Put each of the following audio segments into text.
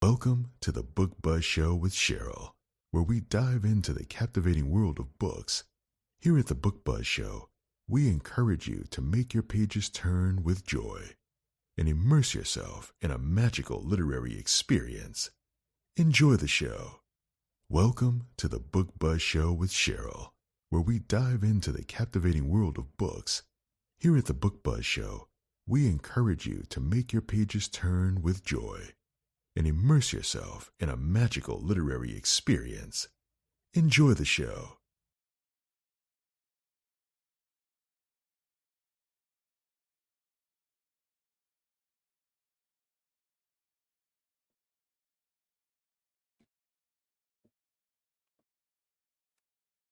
Welcome to the Book Buzz Show with Cheryl, where we dive into the captivating world of books. Here at the Book Buzz Show, we encourage you to make your pages turn with joy and immerse yourself in a magical literary experience. Enjoy the show. Welcome to the Book Buzz Show with Cheryl, where we dive into the captivating world of books. Here at the Book Buzz Show, we encourage you to make your pages turn with joy and immerse yourself in a magical literary experience. Enjoy the show.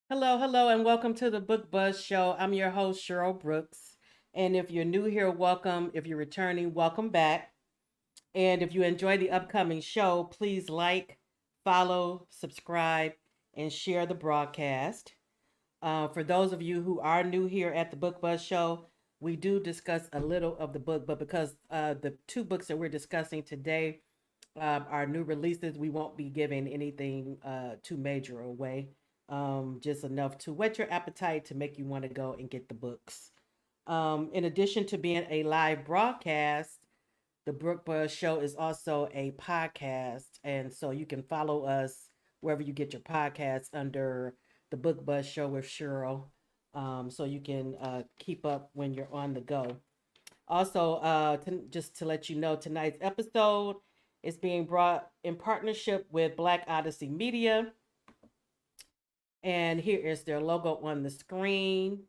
Hello, and welcome to the Book Buzz Show. I'm your host, Cheryl Brooks. And if you're new here, welcome. If you're returning, welcome back. And if you enjoy the upcoming show, please like, follow, subscribe, and share the broadcast. For those of you who are new here at the Book Buzz Show, we do discuss a little of the book, but because the two books that we're discussing today are new releases, we won't be giving anything too major away. Just enough to whet your appetite to make you want to go and get the books. In addition to being a live broadcast, the Book Buzz Show is also a podcast, and so you can follow us wherever you get your podcasts under the Book Buzz Show with Cheryl, so you can keep up when you're on the go. Also, just to let you know, tonight's episode is being brought in partnership with Black Odyssey Media, and here is their logo on the screen.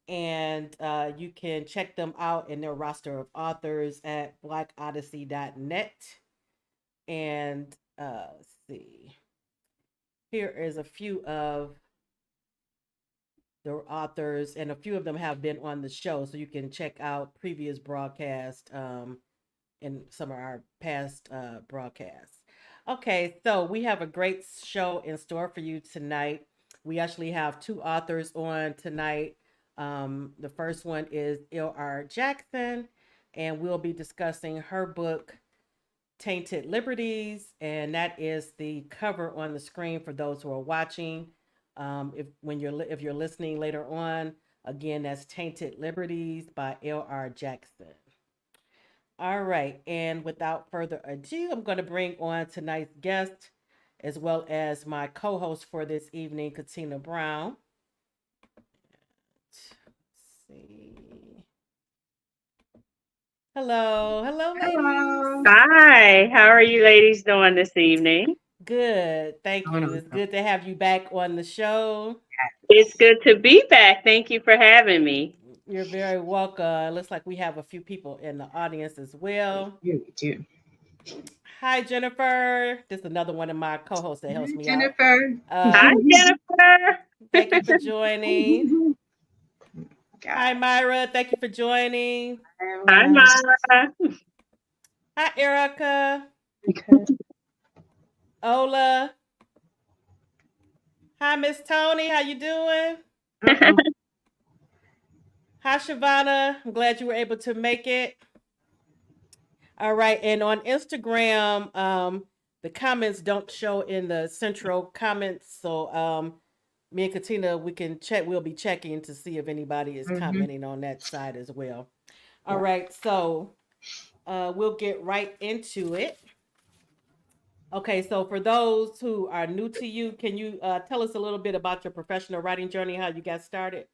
And you can check them out in their roster of authors at blackodyssey.net. And let's see. Here is a few of the authors, and a few of them have been on the show, so you can check out previous broadcasts in some of our past broadcasts. Okay, so we have a great show in store for you tonight. We actually have two authors on tonight. The first one is L.R. Jackson, and we'll be discussing her book, Tainted Liberties, and that is the cover on the screen for those who are watching. If you're listening later on, again, that's Tainted Liberties by L.R. Jackson. All right, and without further ado, I'm going to bring on tonight's guest, as well as my co-host for this evening, Katina Brown. Let's see. Hello, ladies. Hello. Hi, how are you ladies doing this evening? Good, thank you. It's good to have you back on the show. It's good to be back. Thank you for having me. You're very welcome. Looks like we have a few people in the audience as well. Yeah, we do. Hi, Jennifer. This is another one of my co-hosts that helps me Jennifer. out. Hi, Jennifer. Thank you for joining. Hi, Myra. Thank you for joining. Hi, Myra. Hi, Erica. Ola. Hi, Miss Tony. How you doing? Hi, Shavana. I'm glad you were able to make it. All right. And on Instagram, the comments don't show in the central comments. So me and Katina, we can check. We'll be checking to see if anybody is commenting on that side as well. All right. So we'll get right into it. Okay. So for those who are new to you, can you tell us a little bit about your professional writing journey, how you got started?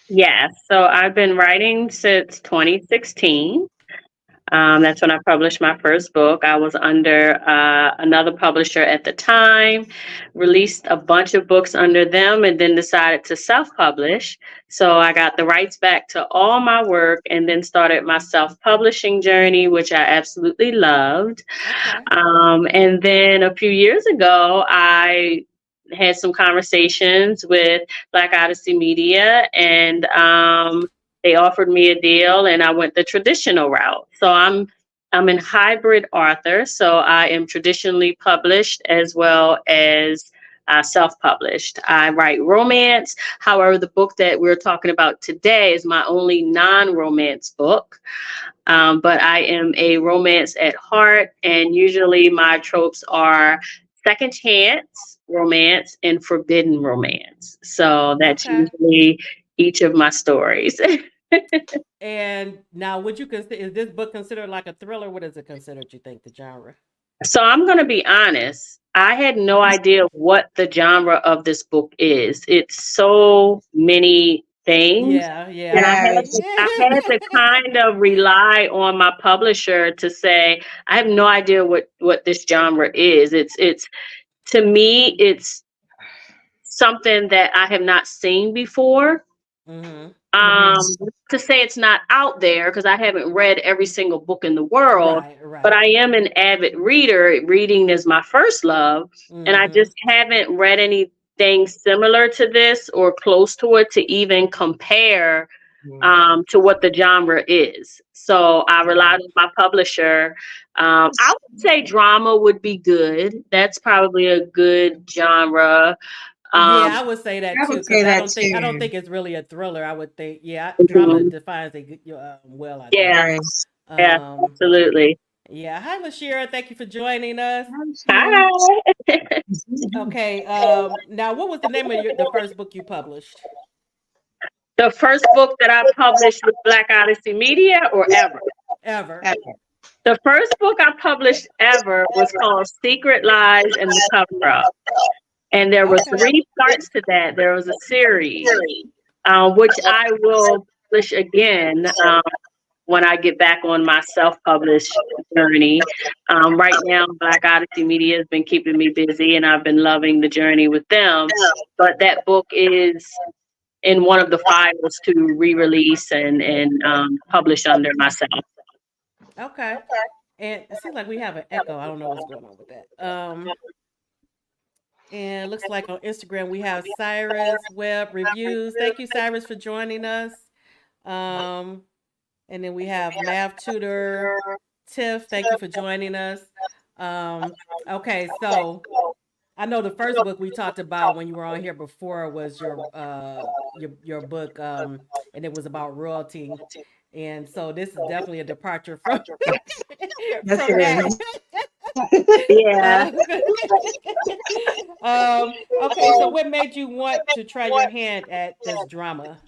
Yes, so I've been writing since 2016. That's when I published my first book. I was under another publisher at the time, released a bunch of books under them, and then decided to self-publish. So I got the rights back to all my work and then started my self-publishing journey, which I absolutely loved. Okay. And then a few years ago, I had some conversations with Black Odyssey Media, and they offered me a deal, and I went the traditional route. So I'm an hybrid author, so I am traditionally published as well as self-published. I write romance. However, the book that we're talking about today is my only non-romance book. But I am a romance at heart, and usually my tropes are second chance romance and forbidden romance. So that's Okay. usually each of my stories. And now, would you consider, is this book considered like a thriller? What is it considered, you think, the genre? So I'm going to be honest. I had no idea what the genre of this book is. It's so many things. Yeah, And yeah. Yes. I had to kind of rely on my publisher to say, I have no idea what this genre is. It's to me, it's something that I have not seen before. Mm-hmm. Um, Mhm. to say it's not out there because I haven't read every single book in the world, Right, but right. I am an avid reader. Reading is my first love, and I Mm-hmm. just haven't read anything similar to this or close to it to even compare Mhm. to what the genre is. So I relied Right. on my publisher. I would say drama would be good. That's probably a good genre. Um, Yeah, I would say that I too, would say because I that don't think I don't too. think it's really a thriller. I would think, yeah, drama mhm. defines it well, I think. Yeah, Right. yeah, Um, absolutely. yeah. Hi, Lashira. Thank you for joining us. I'm sure. Hi. Okay. Now, what was the name of the first book you published? The first book that I published with Black Odyssey Media or ever? Ever. Ever. The first book I published ever was called Secret Lies and the Cover Up. And there were Okay. 3 parts to that. There was a series, which I will publish again when I get back on my self-published journey. Right now, Black Odyssey Media has been keeping me busy, and I've been loving the journey with them. But that book is in one of the files to re-release and publish under myself. Okay. And it seems like we have an echo. I don't know what's going on with that. And it looks like on Instagram we have Cyrus Web Reviews. Thank you, Cyrus, for joining us. Um, and then we have Math Tutor Tiff. Thank you for joining us. Um, okay, so I know the first book we talked about when you were on here before was your book, and it was about royalty. And so this is definitely a departure from Yes, from it that. is. Yeah, Uh, okay, so what made you want to try your hand at this drama?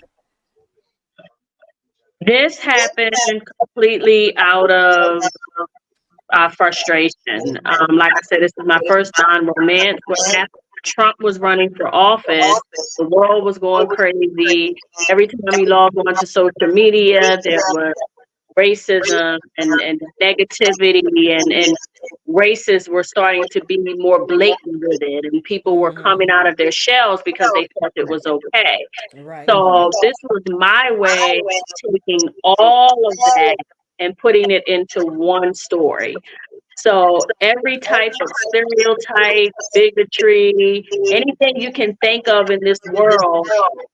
this happened completely out of frustration. Like I said, this is my first non-romance. What happened? Trump was running for office. The world was going crazy. Every time you log on to social media, there was racism and negativity and races were starting to be more blatant with it, and people were Mm-hmm. coming out of their shells because they felt it was okay. Right. Mhm. So this was my way of taking all of that and putting it into one story. So every type of stereotype, bigotry, anything you can think of in this world,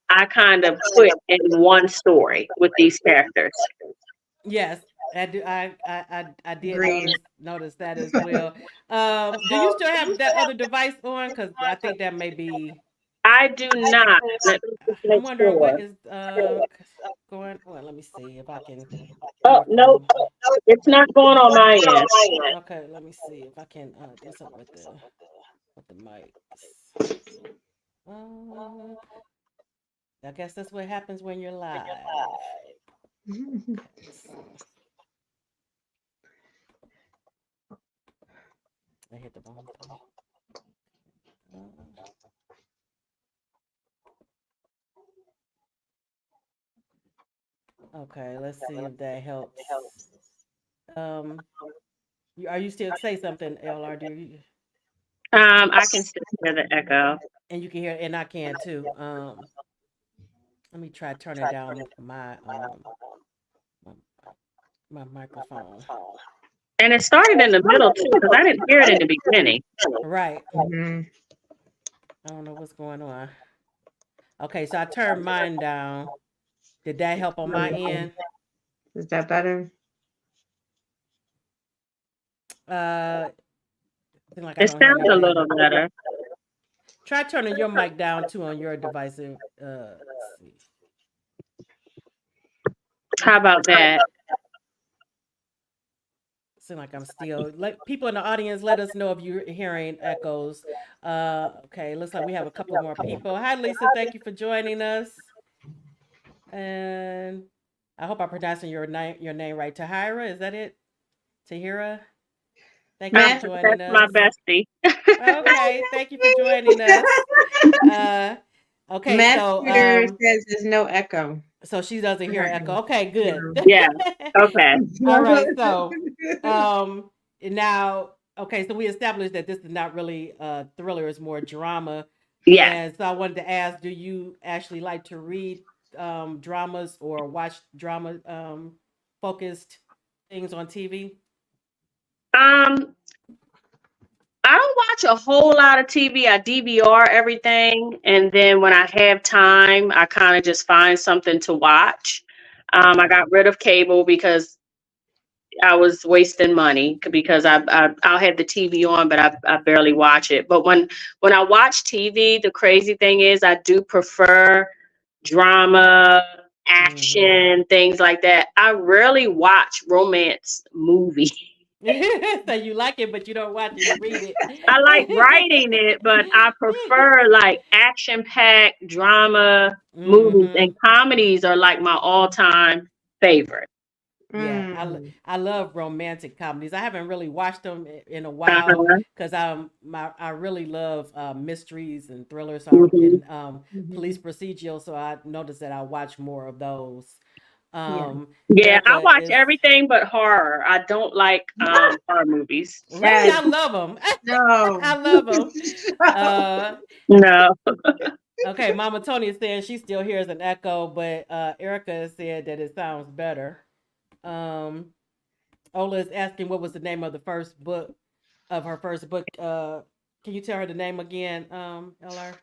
I kind of put in one story with these characters. Yes, I do. I did Agreed. notice that as well. Do you still have that other device on? Because I think that may be. I do not. Let me just I'm make wondering what sure. is going on. Let me see if I can do Oh, it nope. from. It's not going on my end. Okay, let me see if I can do something with the mics. Uh, I guess that's what happens when you're live. Okay, let's see. I hit the wrong thing. Uh, okay, let's see if that helps. Um, are you still say something, LR? I can still hear the echo. And you can hear, and I can too. Let me try turning down my, my microphone. And it started in the middle too, because I didn't hear it in the beginning. Right. Mhm. I don't know what's going on. Okay, so I turned mine down. Did that help on my end? Is that better? Uh, seem like I It don't hear sounds a anything. little better. Try turning your mic down too on your device. Let's see. How about that? Seem like I'm still. Let people in the audience let us know if you're hearing echoes. Okay, looks like we have a couple more people. Hi, Lisa. Thank you for joining us. And I hope I'm pronouncing your name right. Tahira, is that it? Tahira. Thank you for joining That's my us. bestie. Okay, thank you for joining us. Okay, so Master says there's no echo. so she doesn't hear echo. Okay, good. Yeah. Okay. All right, so now okay, so we established that this is not really a thriller, it's more drama. Yeah. And so I wanted to ask, do you actually like to read dramas or watch drama focused things on TV? Um, I don't watch a whole lot of TV. I DVR everything, and then when I have time, I kind of just find something to watch. I got rid of cable because I was wasting money because I'll have the TV on, but I barely watch it. But when I watch TV, the crazy thing is I do prefer drama, action, things like that. I rarely watch romance movies. So you like it, but you don't watch it, you read it. I like writing it, but I prefer like action-packed drama movies, and comedies are like my all-time favorite. Yeah, Mm. I love romantic comedies. I haven't really watched them in a while Uh-huh. because I really love mysteries and thrillers Mhm. and police procedural. So I noticed that I watch more of those. Yeah. Yeah, I Erica watch is everything but horror. I don't like horror movies. really Yes. I love them. No. I love them. Uh, No. okay, Mama Tony is saying she still hears an echo, but Erica said that it sounds better. Um, Ola is asking what was the name of the first book of her first book. Can you tell her the name again, LR?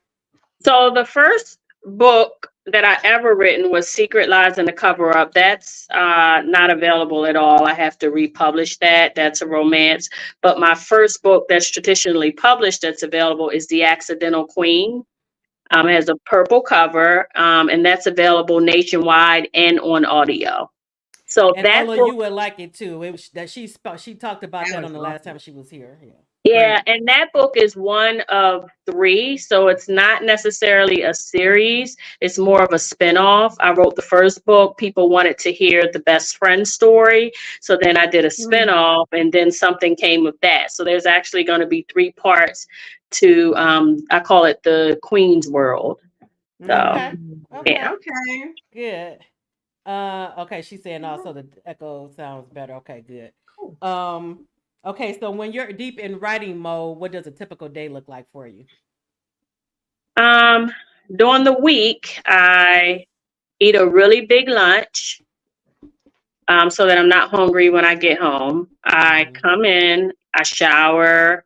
So the first book that I ever written was Secret Lies and the Cover Up. That's not available at all. I have to republish that. That's a romance. But my first book that's traditionally published that's available is The Accidental Queen. It has a purple cover, and that's available nationwide and on audio. So And that Ola, book, you would like it too. It was that she talked about That that was on the last time awesome. she was here. Yeah. yeah, Right. and that book is one of three. So it's not necessarily a series, it's more of a spinoff. I wrote the first book. People wanted to hear the best friend story. So then I did a Mm. spinoff, and then something came of that. So there's actually going to be three parts to, I call it the Queen's World. So, Okay. Mm. yeah. Okay. Okay. Good. Okay, she's saying also the echo sounds better. Okay, good. Cool. Okay, so when you're deep in writing mode, what does a typical day look like for you? Um, During the week, I eat a really big lunch, so that I'm not hungry when I get home. I Mm-hmm. come in, I shower,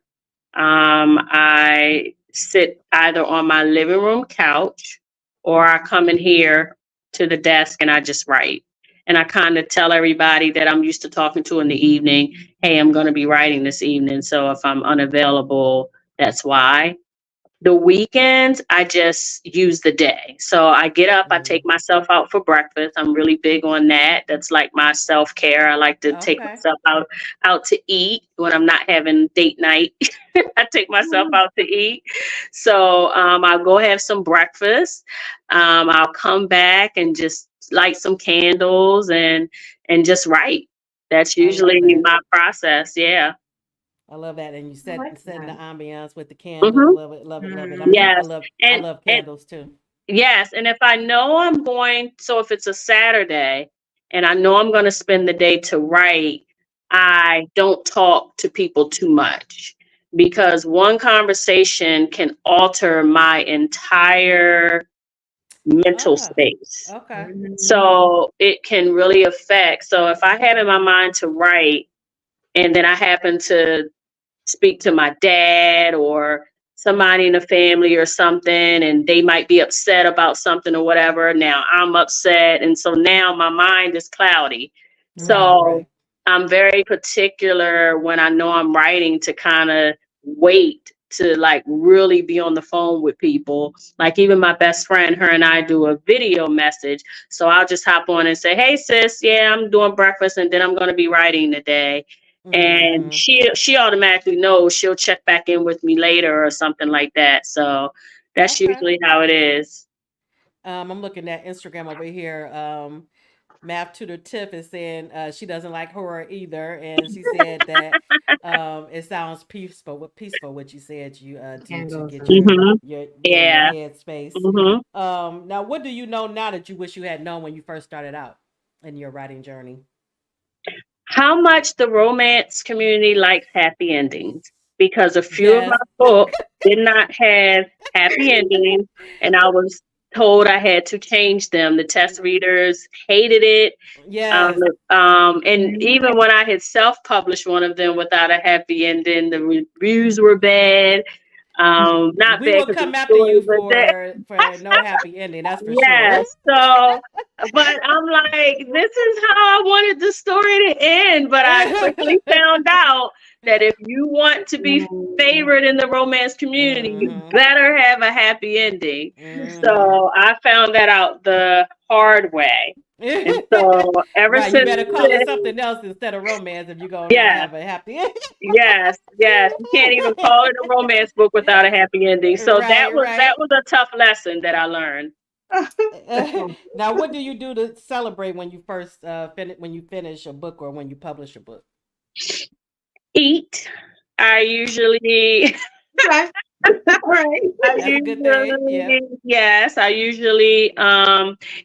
I sit either on my living room couch, or I come in here to the desk and I just write. And I kind of tell everybody that I'm used to talking to in the evening, hey, I'm going to be writing this evening. So if I'm unavailable, that's why. The weekends, I just use the day. So I get up, I take myself out for breakfast. I'm really big on that. That's like my self-care. I like to take Okay. myself out to eat when I'm not having date night. I take myself Mm. out to eat. So I'll go have some breakfast. I'll come back and just light some candles and just write. That's I love usually that. my process. Yeah. I love that, and you I like setting the that. ambiance with the candles. Hmm. Love it, love it, love it. Mm. Yes. I And love and candles too. Yes, and if I know I'm going, so if it's a Saturday and I know I'm going to spend the day to write, I don't talk to people too much because one conversation can alter my entire mental Ah, space. okay. Mm. So it can really affect. So if I have in my mind to write and then I happen to speak to my dad or somebody in the family or something, and they might be upset about something or whatever. Now I'm upset. And so now my mind is cloudy. Right, So right. I'm very particular when I know I'm writing to kind of wait to like really be on the phone with people. Like even my best friend, her and I do a video message. So I'll just hop on and say, "Hey sis, yeah, I'm doing breakfast and then I'm going to be writing today." And Mm-hmm. she automatically knows. She'll check back in with me later or something like that. So that's Okay. usually how it is. I'm looking at Instagram over here. Math tutor Tiff is saying she doesn't like horror either, and she said that it sounds peaceful. What you said you do to Candles get and Hmm. your Yeah. head space. Hmm. Now, what do you know now that you wish you had known when you first started out in your writing journey? How much the romance community likes happy endings, because a few of my Yes, books did not have happy endings, and I was told I had to change them. The test readers hated it. Um, yes, and even when I had self-published one of them without a happy ending, the reviews were bad. Not we bad will because the come after story you was bad. for no happy ending. That's for sure. Yes. So, but I'm like, this is how I wanted the story to end. But I quickly found out that if you want to be favored in the romance community, you Mm-hmm. better have a happy ending. Mm-hmm. So I found that out the hard way. And so ever Right, you since better call it then, something else instead of romance if you're gonna not yeah, have a happy ending. yes, yes. You can't even call it a romance book without a happy ending. So that Right, was right. that was a tough lesson that I learned. Now, what do you do to celebrate when you first when you finish a book or when you publish a book? Eat. I usually Okay. Right. I That's a good thing. Yeah. usually, yes, I usually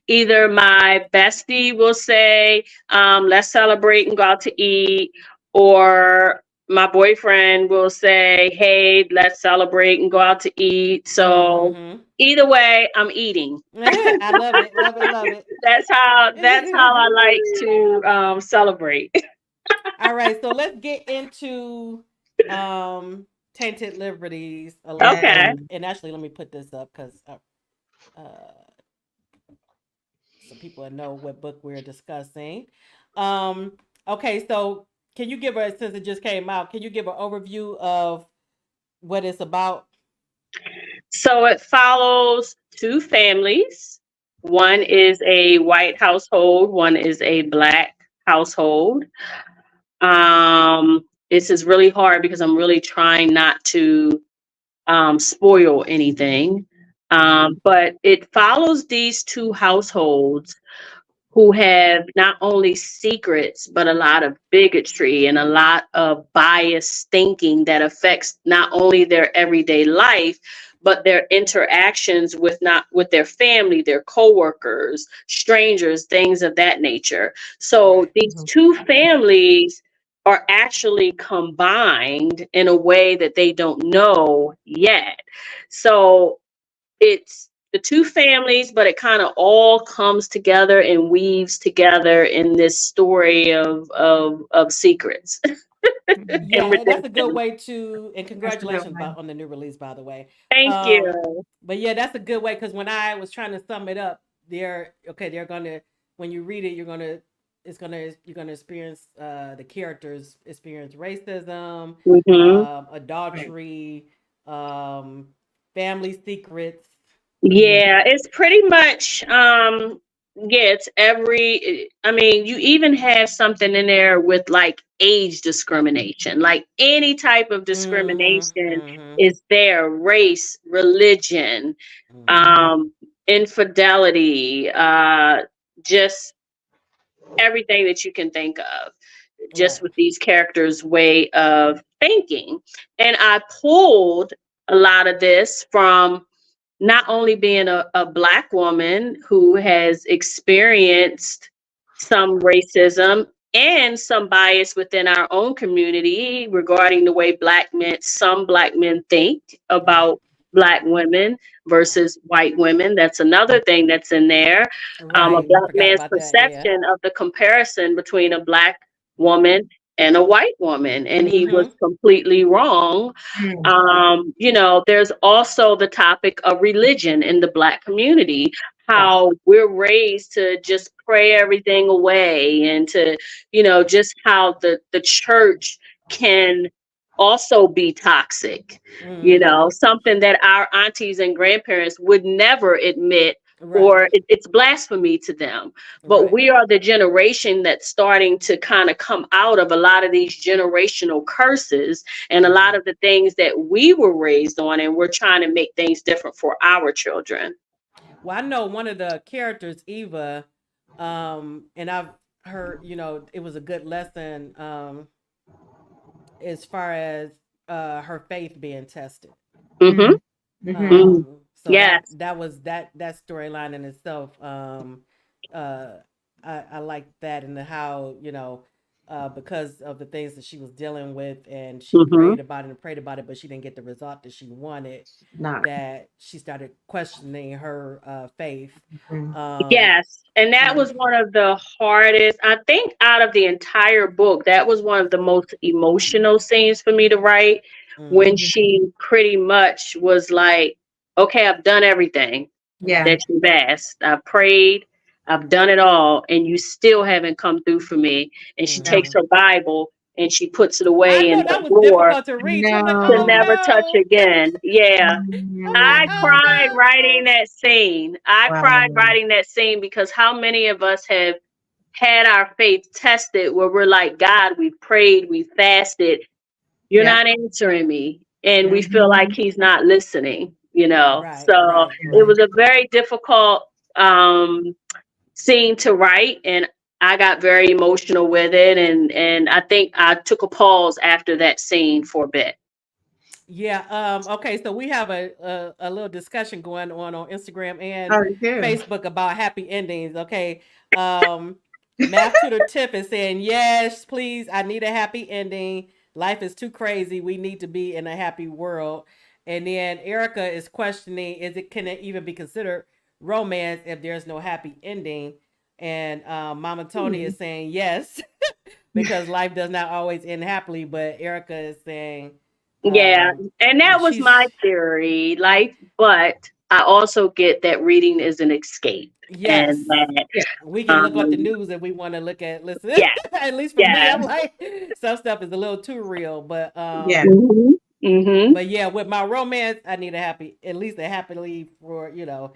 either my bestie will say, let's celebrate and go out to eat, or my boyfriend will say, hey, let's celebrate and go out to eat. So Mm-hmm. either way, I'm eating. I love it. Love it. Love That's how I like it. to celebrate. All right, so let's get into Tainted Liberties a little Okay. bit. And actually, let me put this up because so people know what book we're discussing. Um, okay, so can you give us, since it just came out, can you give an overview of what it's about? So it follows two families. One is a white household, one is a black household. This is really hard because I'm really trying not to spoil anything. Mm-hmm. But it follows these two households who have not only secrets, but a lot of bigotry and a lot of biased thinking that affects not only their everyday life, but their interactions with not with their family, their coworkers, strangers, things of that nature. So Right. these two families are actually combined in a way that they don't know yet. So it's the two families, but it kind of all comes together and weaves together in this story of secrets and Yeah, that's a good redemption. way to, and That's a good congratulations one. on the new release, by the way. Thank Um, you. but yeah, that's a good way because when I was trying to sum it up, they're gonna, when you read it, you're gonna experience the characters experience racism, Hmm. Right. adultery, um, family secrets. Yeah. Yeah, it's pretty much yeah, it's every I mean, you even have something in there with like age discrimination. Like any type of Mm-hmm. discrimination Mm-hmm. is there, race, religion, Mm-hmm. Mhm. um, infidelity, just everything that you can think of, just Right. with these characters' way of thinking. And I pulled a lot of this from not only being a black woman who has experienced some racism and some bias within our own community regarding the way some black men think Right. about black women versus white women. That's another thing that's in there. A Right. I black forgot man's about that. Yeah. perception of the comparison between a black woman and a white woman, and he was Mm-hmm. completely wrong. Mm. There's also the topic of religion in the black community, Right. how we're raised to just pray everything away and to, just how the church can also be toxic. You know, something that our aunties and grandparents would never admit, Right. or it's blasphemy to them. But Right. we are the generation that's starting to kind of come out of a lot of these generational curses and a lot of the things that we were raised on, and we're trying to make things different for our children. Well, I know one of the characters, Eva, and I've heard, it was a good lesson, as far as her faith being tested. Mm-hmm. Mm-hmm. So that Yes. that was that storyline in itself. Uh, I like that, and how, because of the things that she was dealing with, and she Mm-hmm. prayed about it, but she didn't get the result that she wanted. Not. That she started questioning her faith. Mhm. Yes, and that And was one of the hardest, I think, out of the entire book. That was one of the most emotional scenes for me to write, when mhm. Mhm. she pretty much was like, okay, I've done everything Yeah. Right. that you've asked. I've prayed, I've done it all, and you still haven't come through for me. And she Yeah. takes Mhm. her Bible and she puts it I away in know the that was drawer difficult to read. I'm like, to oh No. never touch no. again. Yeah. I'm like, I Mm. cried oh writing that scene. I cried Wow. writing that scene because how many of us have had our faith tested where we're like, God, we've prayed, we fasted, you're Yep. not answering me. And we feel like Mhm. he's not listening, you no. know. Right. So Right. it Yeah. Right. was a very difficult um scene to write, and I got very emotional with it, and I think I took a pause after that scene for a bit. Yeah. Okay. So we have a little discussion going on Instagram and Oh, you do. Facebook about happy endings. Okay. Um, Math Tutor Tip is saying, yes, please. I need a happy ending. Life is too crazy. We need to be in a happy world. And then Erica is questioning, can it even be considered romance if there's no happy ending? And Mama Tony Hmm. is saying yes, because life does not always end happily. But Erica is saying, Yeah, um, and that was my she's theory, like, but I also get that reading is an escape, yes. and that, Yeah. We can look at the um, news if we want to look at listen. yes, At least for me, I'm yes, like some stuff is a little too real. Yeah. mm-hmm, mm-hmm, But yeah, with my romance, I need a happy, at least a happily for for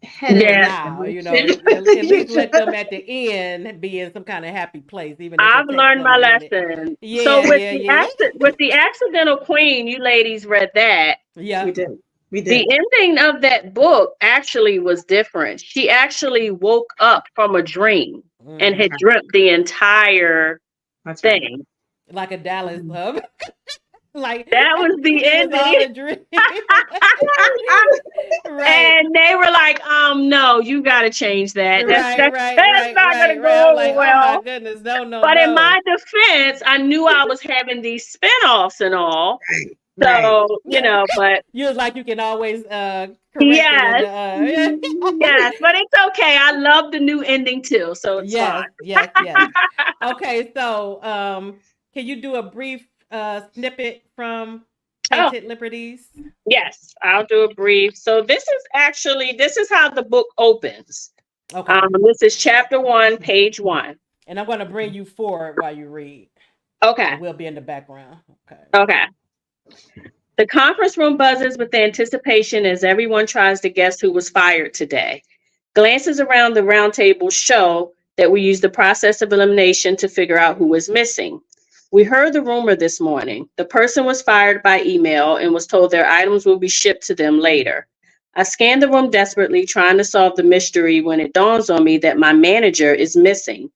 Headed yeah. now. direction. At least let them at the end be in some kind of happy place, even if I've it takes learned them my a minute. lesson. So Yeah, yeah, yeah, with the accidental queen, you ladies read that. yeah. We did. We The did. ending of that book actually was different. She actually woke up from a dream and Mm. had Okay. dreamt the entire That's right. thing. Like a Dallas Mhm. like That was the it was all ending. a dream. Right. And they were like, no, you got to change that. Right, right, That's right, not going to right, right. go I'm over like, oh my well. goodness, no, no, But in my no. defense, I knew I was having these spinoffs and all. Right. Right. So, but You was like, you can always correct it in yes, the yes, but it's okay. I love the new ending too. So it's fine. yes, yes, yes. Okay, so can you do a brief snippet from Oh, Tainted Liberties? yes, I'll do a brief. So this is how the book opens. Okay. This is chapter 1, page 1. And I'm gonna bring you forward while you read, Okay. and we'll be in the background. Okay. Okay. The conference room buzzes with anticipation as everyone tries to guess who was fired today. Glances around the round table show that we use the process of elimination to figure out who is missing. We heard the rumor this morning. The person was fired by email and was told their items will be shipped to them later. I scan the room desperately, trying to solve the mystery when it dawns on me that my manager is missing.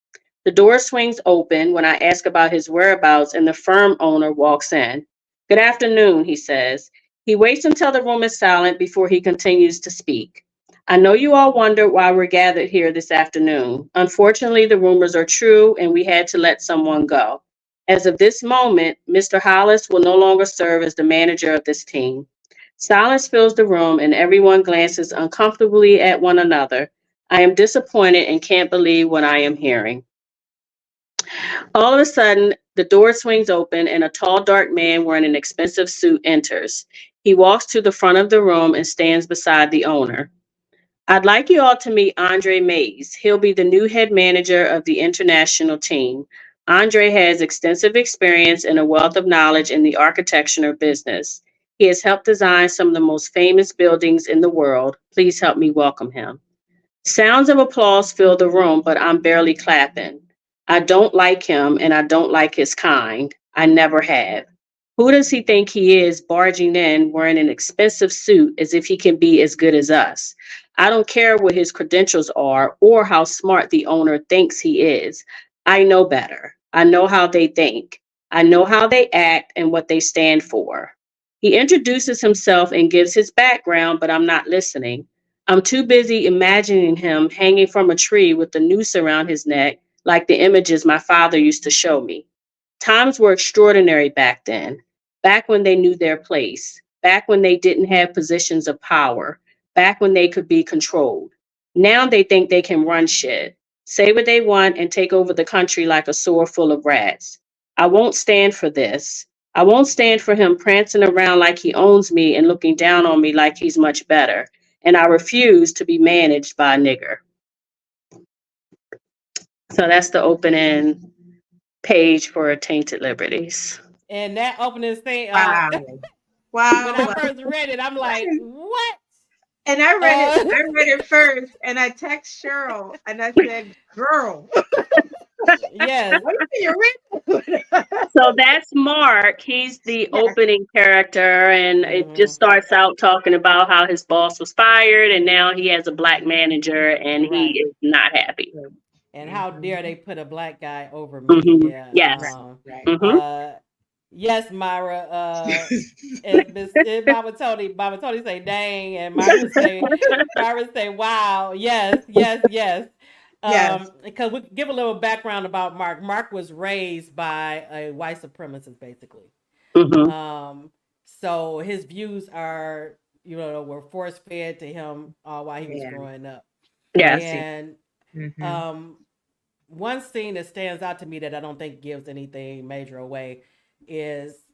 The door swings open when I ask about his whereabouts, and the firm owner walks in. Good afternoon, he says. He waits until the room is silent before he continues to speak. I know you all wonder why we're gathered here this afternoon. Unfortunately, the rumors are true, and we had to let someone go. As of this moment, Mr. Hollis will no longer serve as the manager of this team. Silence fills the room, and everyone glances uncomfortably at one another. I am disappointed and can't believe what I am hearing. All of a sudden, the door swings open and a tall, dark man wearing an expensive suit enters. He walks to the front of the room and stands beside the owner. I'd like you all to meet Andre Mays. He'll be the new head manager of the international team. Andre has extensive experience and a wealth of knowledge in the architecture business. He has helped design some of the most famous buildings in the world. Please help me welcome him. Sounds of applause fill the room, but I'm barely clapping. I don't like him and I don't like his kind. I never have. Who does he think he is barging in wearing an expensive suit as if he can be as good as us? I don't care what his credentials are or how smart the owner thinks he is. I know better. I know how they think. I know how they act and what they stand for. He introduces himself and gives his background, but I'm not listening. I'm too busy imagining him hanging from a tree with the noose around his neck, like the images my father used to show me. Times were extraordinary back then, back when they knew their place, back when they didn't have positions of power, back when they could be controlled. Now they think they can run shit, say what they want, and take over the country like a sewer full of rats. I won't stand for this. I won't stand for him prancing around like he owns me and looking down on me like he's much better. And I refuse to be managed by a nigger. So that's the opening page for Tainted Liberties. And that opening scene, Wow. when I Wow. first read it, I'm like, what? And I read it first, and I text Cheryl, and I said, "Girl, Yes. what are you reading?" So that's Mark. He's the Yeah. opening character, and it just starts out talking about how his boss was fired, and now he has a black manager, and Right. he is not happy. And how dare they put a black guy over me? Mm-hmm. Yeah. Yes. Right. Mm-hmm. Yes, Myra. And Mama Tony say dang, and Myra say wow, yes, yes, yes. Yes. Because we give a little background about Mark. Mark was raised by a white supremacist, basically. Mm-hmm. So his views are, were force fed to him while he was Yeah. growing up. Yes. And Mhm. one scene that stands out to me that I don't think gives anything major away is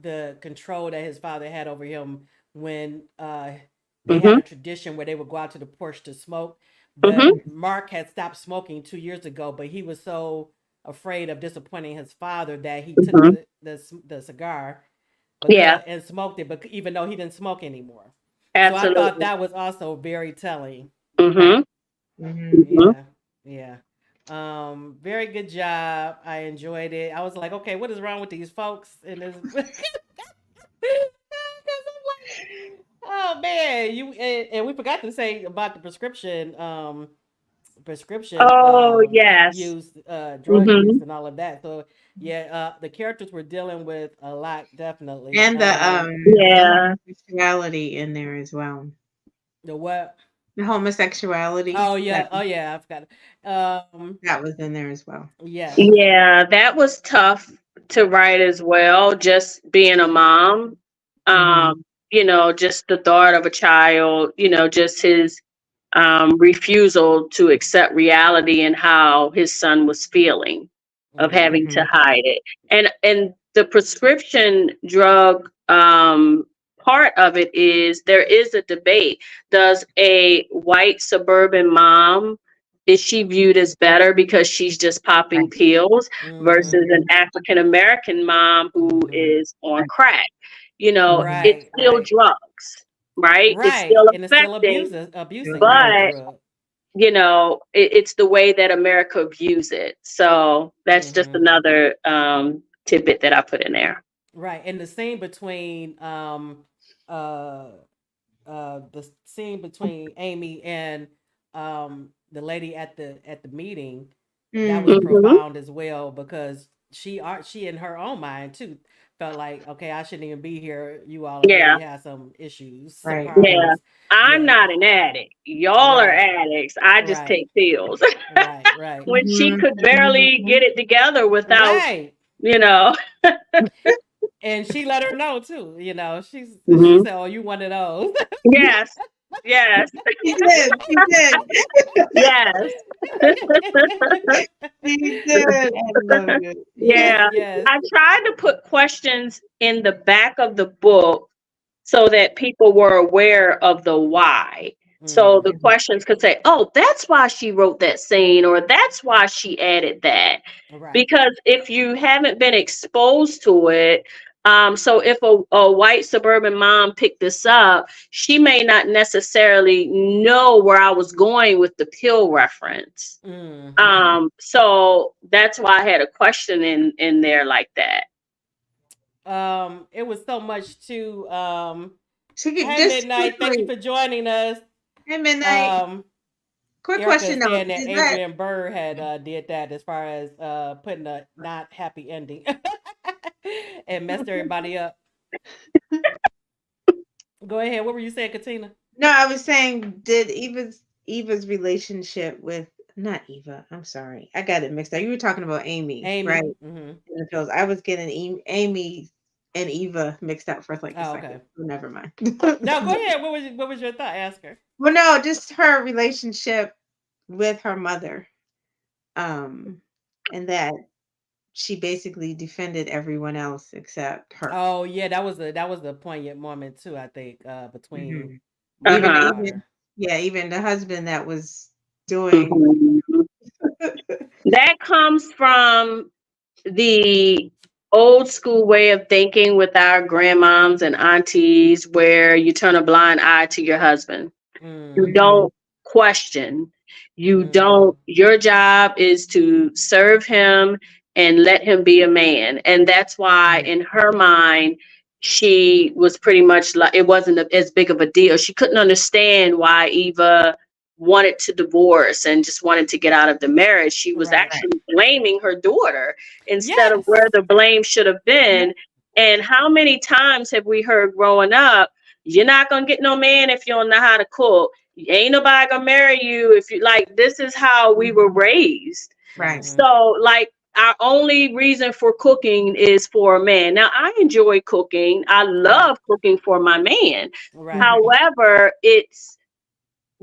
the control that his father had over him when they had Mm-hmm. a tradition where they would go out to the porch to smoke. Mm-hmm. But Mark had stopped smoking 2 years ago, but he was so afraid of disappointing his father that he took Mm-hmm. the cigar Yeah. and smoked it, but even though he didn't smoke anymore. So I thought Absolutely. that was also very telling. Mm-hmm. Mhm. Mm-hmm. Yeah, yeah. Very good job. I enjoyed it. I was like, okay, what is wrong with these folks in this? 'Cause I'm like, oh man, and we forgot to say about the prescription Oh yes. use, drug use, Mm-hmm. and all of that. So yeah, the characters were dealing with a lot, definitely. And the Yeah. homosexuality in there as well. The what? The homosexuality Oh that yeah, I forgot. that was in there as well. Yes. Yeah, that was tough to write as well, just being a mom. Mhm. Just the thought of a child, just his refusal to accept reality and how his son was feeling of having to Mhm. hide it. And the prescription drug part of it is there is a debate. Does a white suburban mom, is she viewed as better because she's just popping Right. pills versus Mm-hmm. an Mhm. African American mom who Mm-hmm. is on Right. crack? Mhm. It's Right, still right, drugs, right? It's right. still And it's still affecting, abusing the but drug. it's the way that America views it. So that's just Mm-hmm. another tidbit that I put in there. Right. And uh the scene between Amy and the lady at the meeting, that was Mhm. Hmm. profound as well, because she in her own mind too felt like, okay, I shouldn't even be here. You all Yeah, really have some issues, some Right. yeah. problems. I'm Yeah. not an addict. Y'all are Right. addicts. I just Right. take pills. Right. Right. When she Mhm. could barely Mhm. get it together without, Right. you know. And she let her know too. She Hmm. said, "Oh, you one of those." Yes, yes, He did. He did. yes. He did. I love it. Yes, Yeah. yes. I tried to put questions in the back of the book so that people were aware of the why. So the Mm-hmm. questions could say, oh, that's why she wrote that scene, or that's why she added that. Right. Because if you haven't been exposed to it, so if a white suburban mom picked this up, she may not necessarily know where I was going with the pill reference. Mm-hmm. So that's why I had a question in there like that. It was so much to She could hey just Midnight, thank you quickly. for joining us. Hey, Midnight. Um Quick Erica question is though. saying that Did that? Adrian Burr had did that as far as putting a not happy ending and messed everybody up. Go ahead. What were you saying, Katina? No, I was saying, did Eva's relationship with not Eva? I'm sorry, I got it mixed up. You were talking about Amy, right? Amy. Mm-hmm. In the pills. I was getting Amy and Eva mixed up for like a Oh, second. okay. Oh, never mind. No, go ahead. What was your thought? Ask her. Well, no, just her relationship with her mother, um, and that she basically defended everyone else except her. Oh yeah, that was a poignant moment too. I think between Mhm. mother and Even daughter. yeah, even the husband that was doing. Mhm. That comes from the old school way of thinking with our grandmoms and aunties, where you turn a blind eye to your husband. You Mm-hmm. Mhm. don't question. You Mm-hmm. don't, your job is to serve him and let him be a man. And that's why, Right. in her mind, she was pretty much like, it wasn't as big of a deal. She couldn't understand why Eva wanted to divorce and just wanted to get out of the marriage. She was Right. Right. actually blaming her daughter instead of Yes. where the blame should have Yeah. been. And how many times have we heard growing up, you're not gonna get no man if you don't know how to cook. Ain't nobody gonna marry you if you like. This is how we were Mhm. raised. Right. Mm-hmm. So, like, our only reason for cooking is for a man. Now, I enjoy cooking. I Right. love cooking for my man. Right. Mhm. However, It's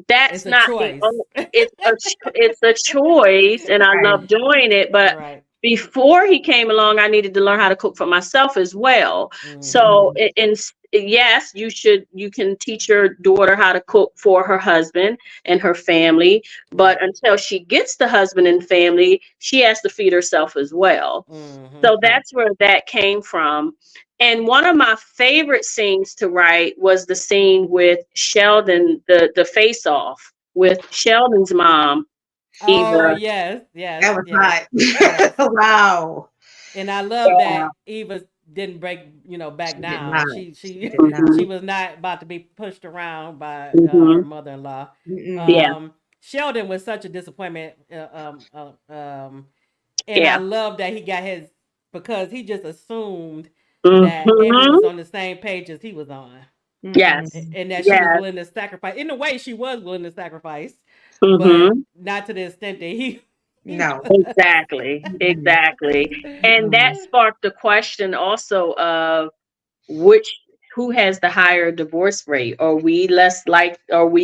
that's a not the choice. only, it's a choice, and I Right. love doing it. But Right. before he came along, I needed to learn how to cook for myself as well. Mm-hmm. So, Mhm. yes, you can teach your daughter how to cook for her husband and her family, but Right. until she gets the husband and family, she has to feed herself as well. Mm-hmm. So Right. that's where that came from. And one of my favorite scenes to write was the scene with Sheldon, the face off with Sheldon's mom, Oh Eva. yes, yes, That was yes, hot. yes. Wow. And I love Yeah. that Eva didn't break, back She did down. not. She She she did not. she Mhm. was not about to be pushed around by her Mhm. mother-in-law. Mm-mm. Yeah. Sheldon was such a disappointment. And I Yeah. love that he got his because he just assumed that Amy Mhm. was on the same page as he was on, Yes. Mm-mm. and that she was Yes. willing to sacrifice. In a way, she was willing to sacrifice, but Mhm. not to the extent that he No. was. Exactly. Mm-mm. Exactly. And that Mm-mm. sparked the question also of which who has the higher divorce rate? Are we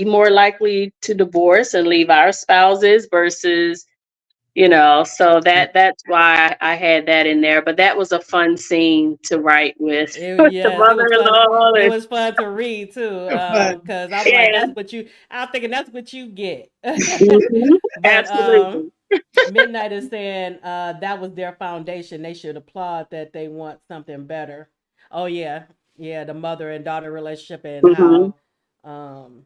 more likely to divorce and leave our spouses versus, so that's why I had that in there. But that was a fun scene to write with with the Yes, it was fun. mother-in-law. It And was fun to read too, But because I'm like, yeah. that's what you. I'm thinking that's what you get. Mhm. But Absolutely. Midnight is saying that was their foundation. They should applaud that they want something better. Oh yeah, yeah, the mother and daughter relationship and Mhm. how, um,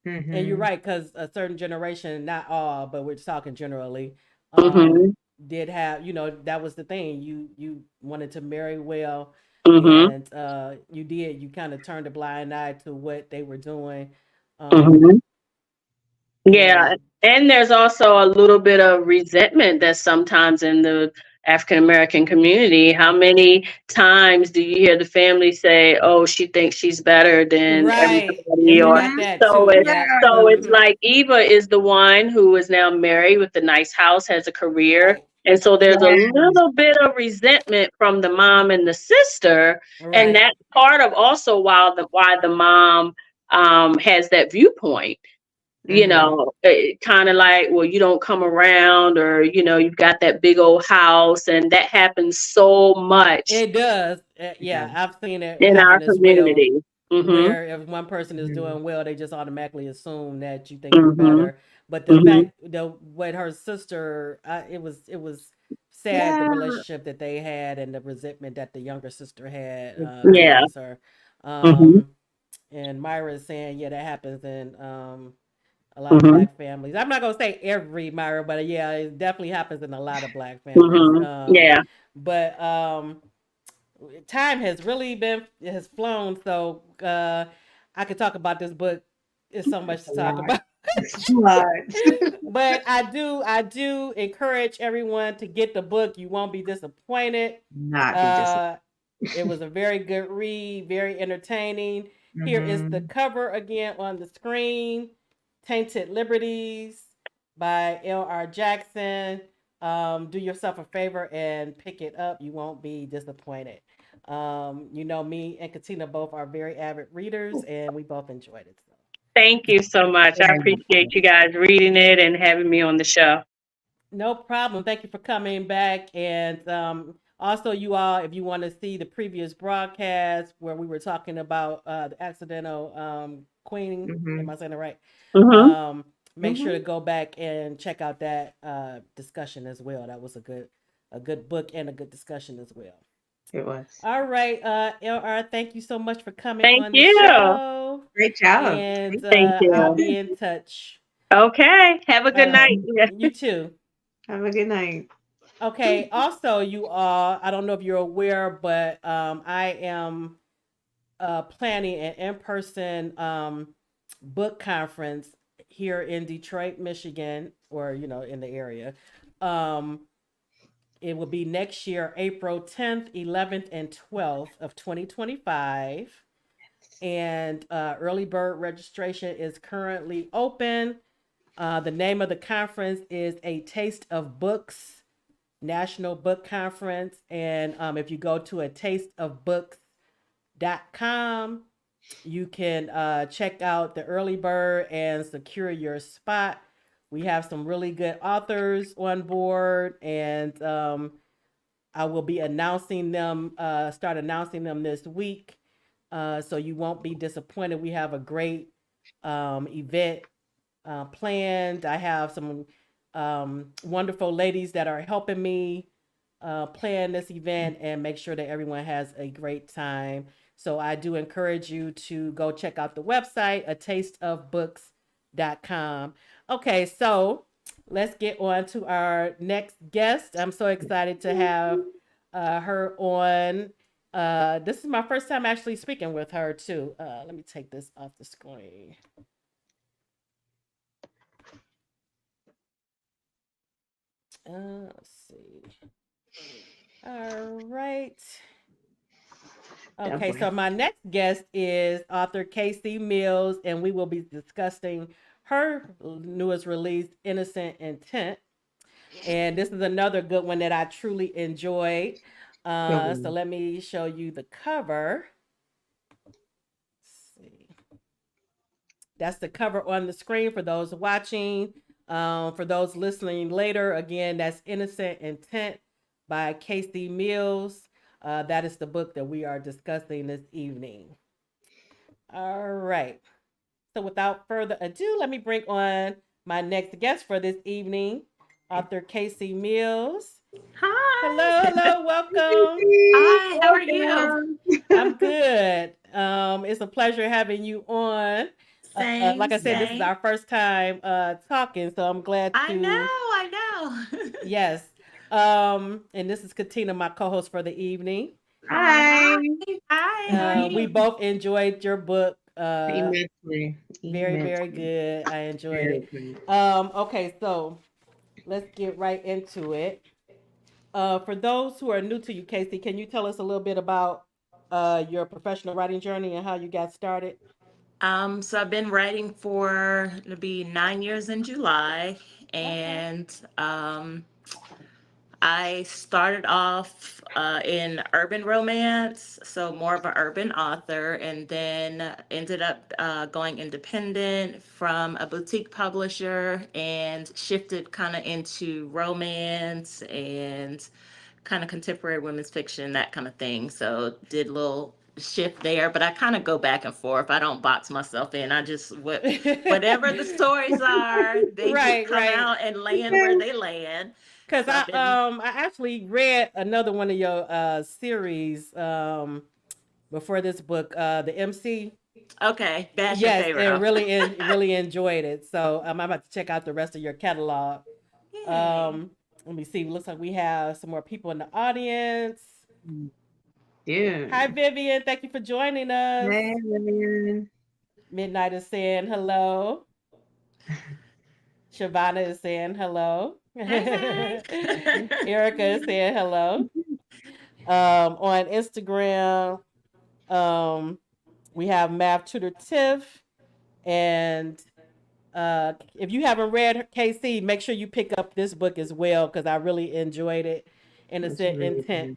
and you're mm-hmm. right because a certain generation, not all, but we're talking generally, Mhm. did have that was the thing. You wanted to marry well, Mhm. and you kind of turned a blind eye to what they were doing, um, Mhm. Yeah, and and there's also a little bit of resentment that's sometimes in the African American community. How many times do you hear the family say, "Oh, she thinks she's better than right, and everybody," we or got Mm-hmm. that so too. it's Yeah. so it's Mm-hmm. like Eva is the one who is now married with a nice house, has a career, Right. and so there's a Yes. little bit of resentment from the mom and the sister, and Right. that's part of also why the mom has that viewpoint, Mm-hmm. kind of like, well, you don't come around, or you've got that big old house, and that happens so much It does. Yeah. Yeah, I've seen it in our happen as well. community. Mhm. where if one person is Mhm. doing well, they just automatically assume that you think you're Mhm. better. But the Mhm. fact, the what her sister, it was sad, the Yeah. relationship that they had and the resentment that the younger sister had Yeah. towards her. Mhm. Um, and Myra is saying, yeah, that happens in a lot of Mhm. black families. I'm not gonna say every Myra, but yeah, it definitely happens in a lot of black families. Mhm. Yeah. But time has really been has flown, so I could talk about this book. There's so much It's to a talk lot. about. It's a lot. But I do encourage everyone to get the book. You won't be disappointed. Not be disappointed. Uh, it was a very good read, very entertaining. Here is the Mhm. cover again on the screen. Tainted Liberties by L.R. Jackson. Do yourself a favor and pick it up. You won't be disappointed. Me and Katina both are very avid readers, and we both enjoyed it. So. Thank you so much. I Very much appreciate so. you guys reading it and having me on the show. No problem. Thank you for coming back. And also, you all, if you want to see the previous broadcast where we were talking about the accidental queening, am Mhm. I saying it right? Mhm. Um, Make sure to Mhm. go back and check out that discussion as well. That was a good book and a good discussion as well. It was. All right, LR, thank you so much for coming Thank on the you. show. Great job. And Thank I'll you. be in touch. Okay. Have a good night. Yeah. You too. Have a good night. Okay. Also, you all, I don't know if you're aware, but I am planning an in-person book conference here in Detroit, Michigan, or in the area. Um, it will be next year, April 10th, 11th, and 12th of 2025. And early bird registration is currently open. The name of the conference is A Taste of Books National Book Conference. And if you go to a tasteofbooks.com, you can check out the early bird and secure your spot. We have some really good authors on board, and I will be start announcing them this week. So you won't be disappointed. We have a great event planned. I have some wonderful ladies that are helping me plan this event and make sure that everyone has a great time. So I do encourage you to go check out the website, a tasteofbooks.com. Okay, so let's get on to our next guest. I'm so excited to have her on. This is my first time actually speaking with her, too. Let me take this off the screen. Let's see. All right. Oh Okay, boy. so my next guest is author K.C. Mills, and we will be discussing her newest release, Innocent Intent. And this is another good one that I truly enjoyed. Good So one. let me show you the cover. Let's see. That's the cover on the screen for those watching. For those listening later, again, that's Innocent Intent by K.C. Mills. That is the book that we are discussing this evening. All right. So without further ado, let me bring on my next guest for this evening, author K.C. Mills. Hi. Hello, hello, welcome. Hi, how are you? Welcome. I'm good. It's a pleasure having you on. Same, Like I said, this is same. our first time talking, so I'm glad I know, to. I know. Yes. And this is Katina, my co-host for the evening. Hi. Hi. Hi, how are We you? both enjoyed your book. Immensely. Very, very Immensely. good. I enjoyed Very it. good. Okay, so let's get right into it. For those who are new to you, Casey, can you tell us a little bit about your professional writing journey and how you got started? So I've been writing for it'll be 9 years in July, Okay. and I started off in urban romance, so more of an urban author, and then ended up going independent from a boutique publisher and shifted kind of into romance and kind of contemporary women's fiction, that kind of thing. So did little shift there, but I kind of go back and forth. I don't box myself in. I just whatever the stories are, they just Right, come right. out and land where they land. Because So I've been I actually read another one of your series before this book, the MC. okay. That's your Yes, favorite and author. really enjoyed it. So I'm about to check out the rest of your catalog. Yay. Um, Let me see. Looks like we have some more people in the audience. Hi, Dude. Vivian. Thank you for joining us. Hey, Vivian. Midnight is saying hello. Shavana is saying hello. Hey, hey. Erica is saying hello. On Instagram, um, we have Math Tutor Tiff. And if you haven't read KC, make sure you pick up this book as well because I really enjoyed it. That's Innocent really Intent, good.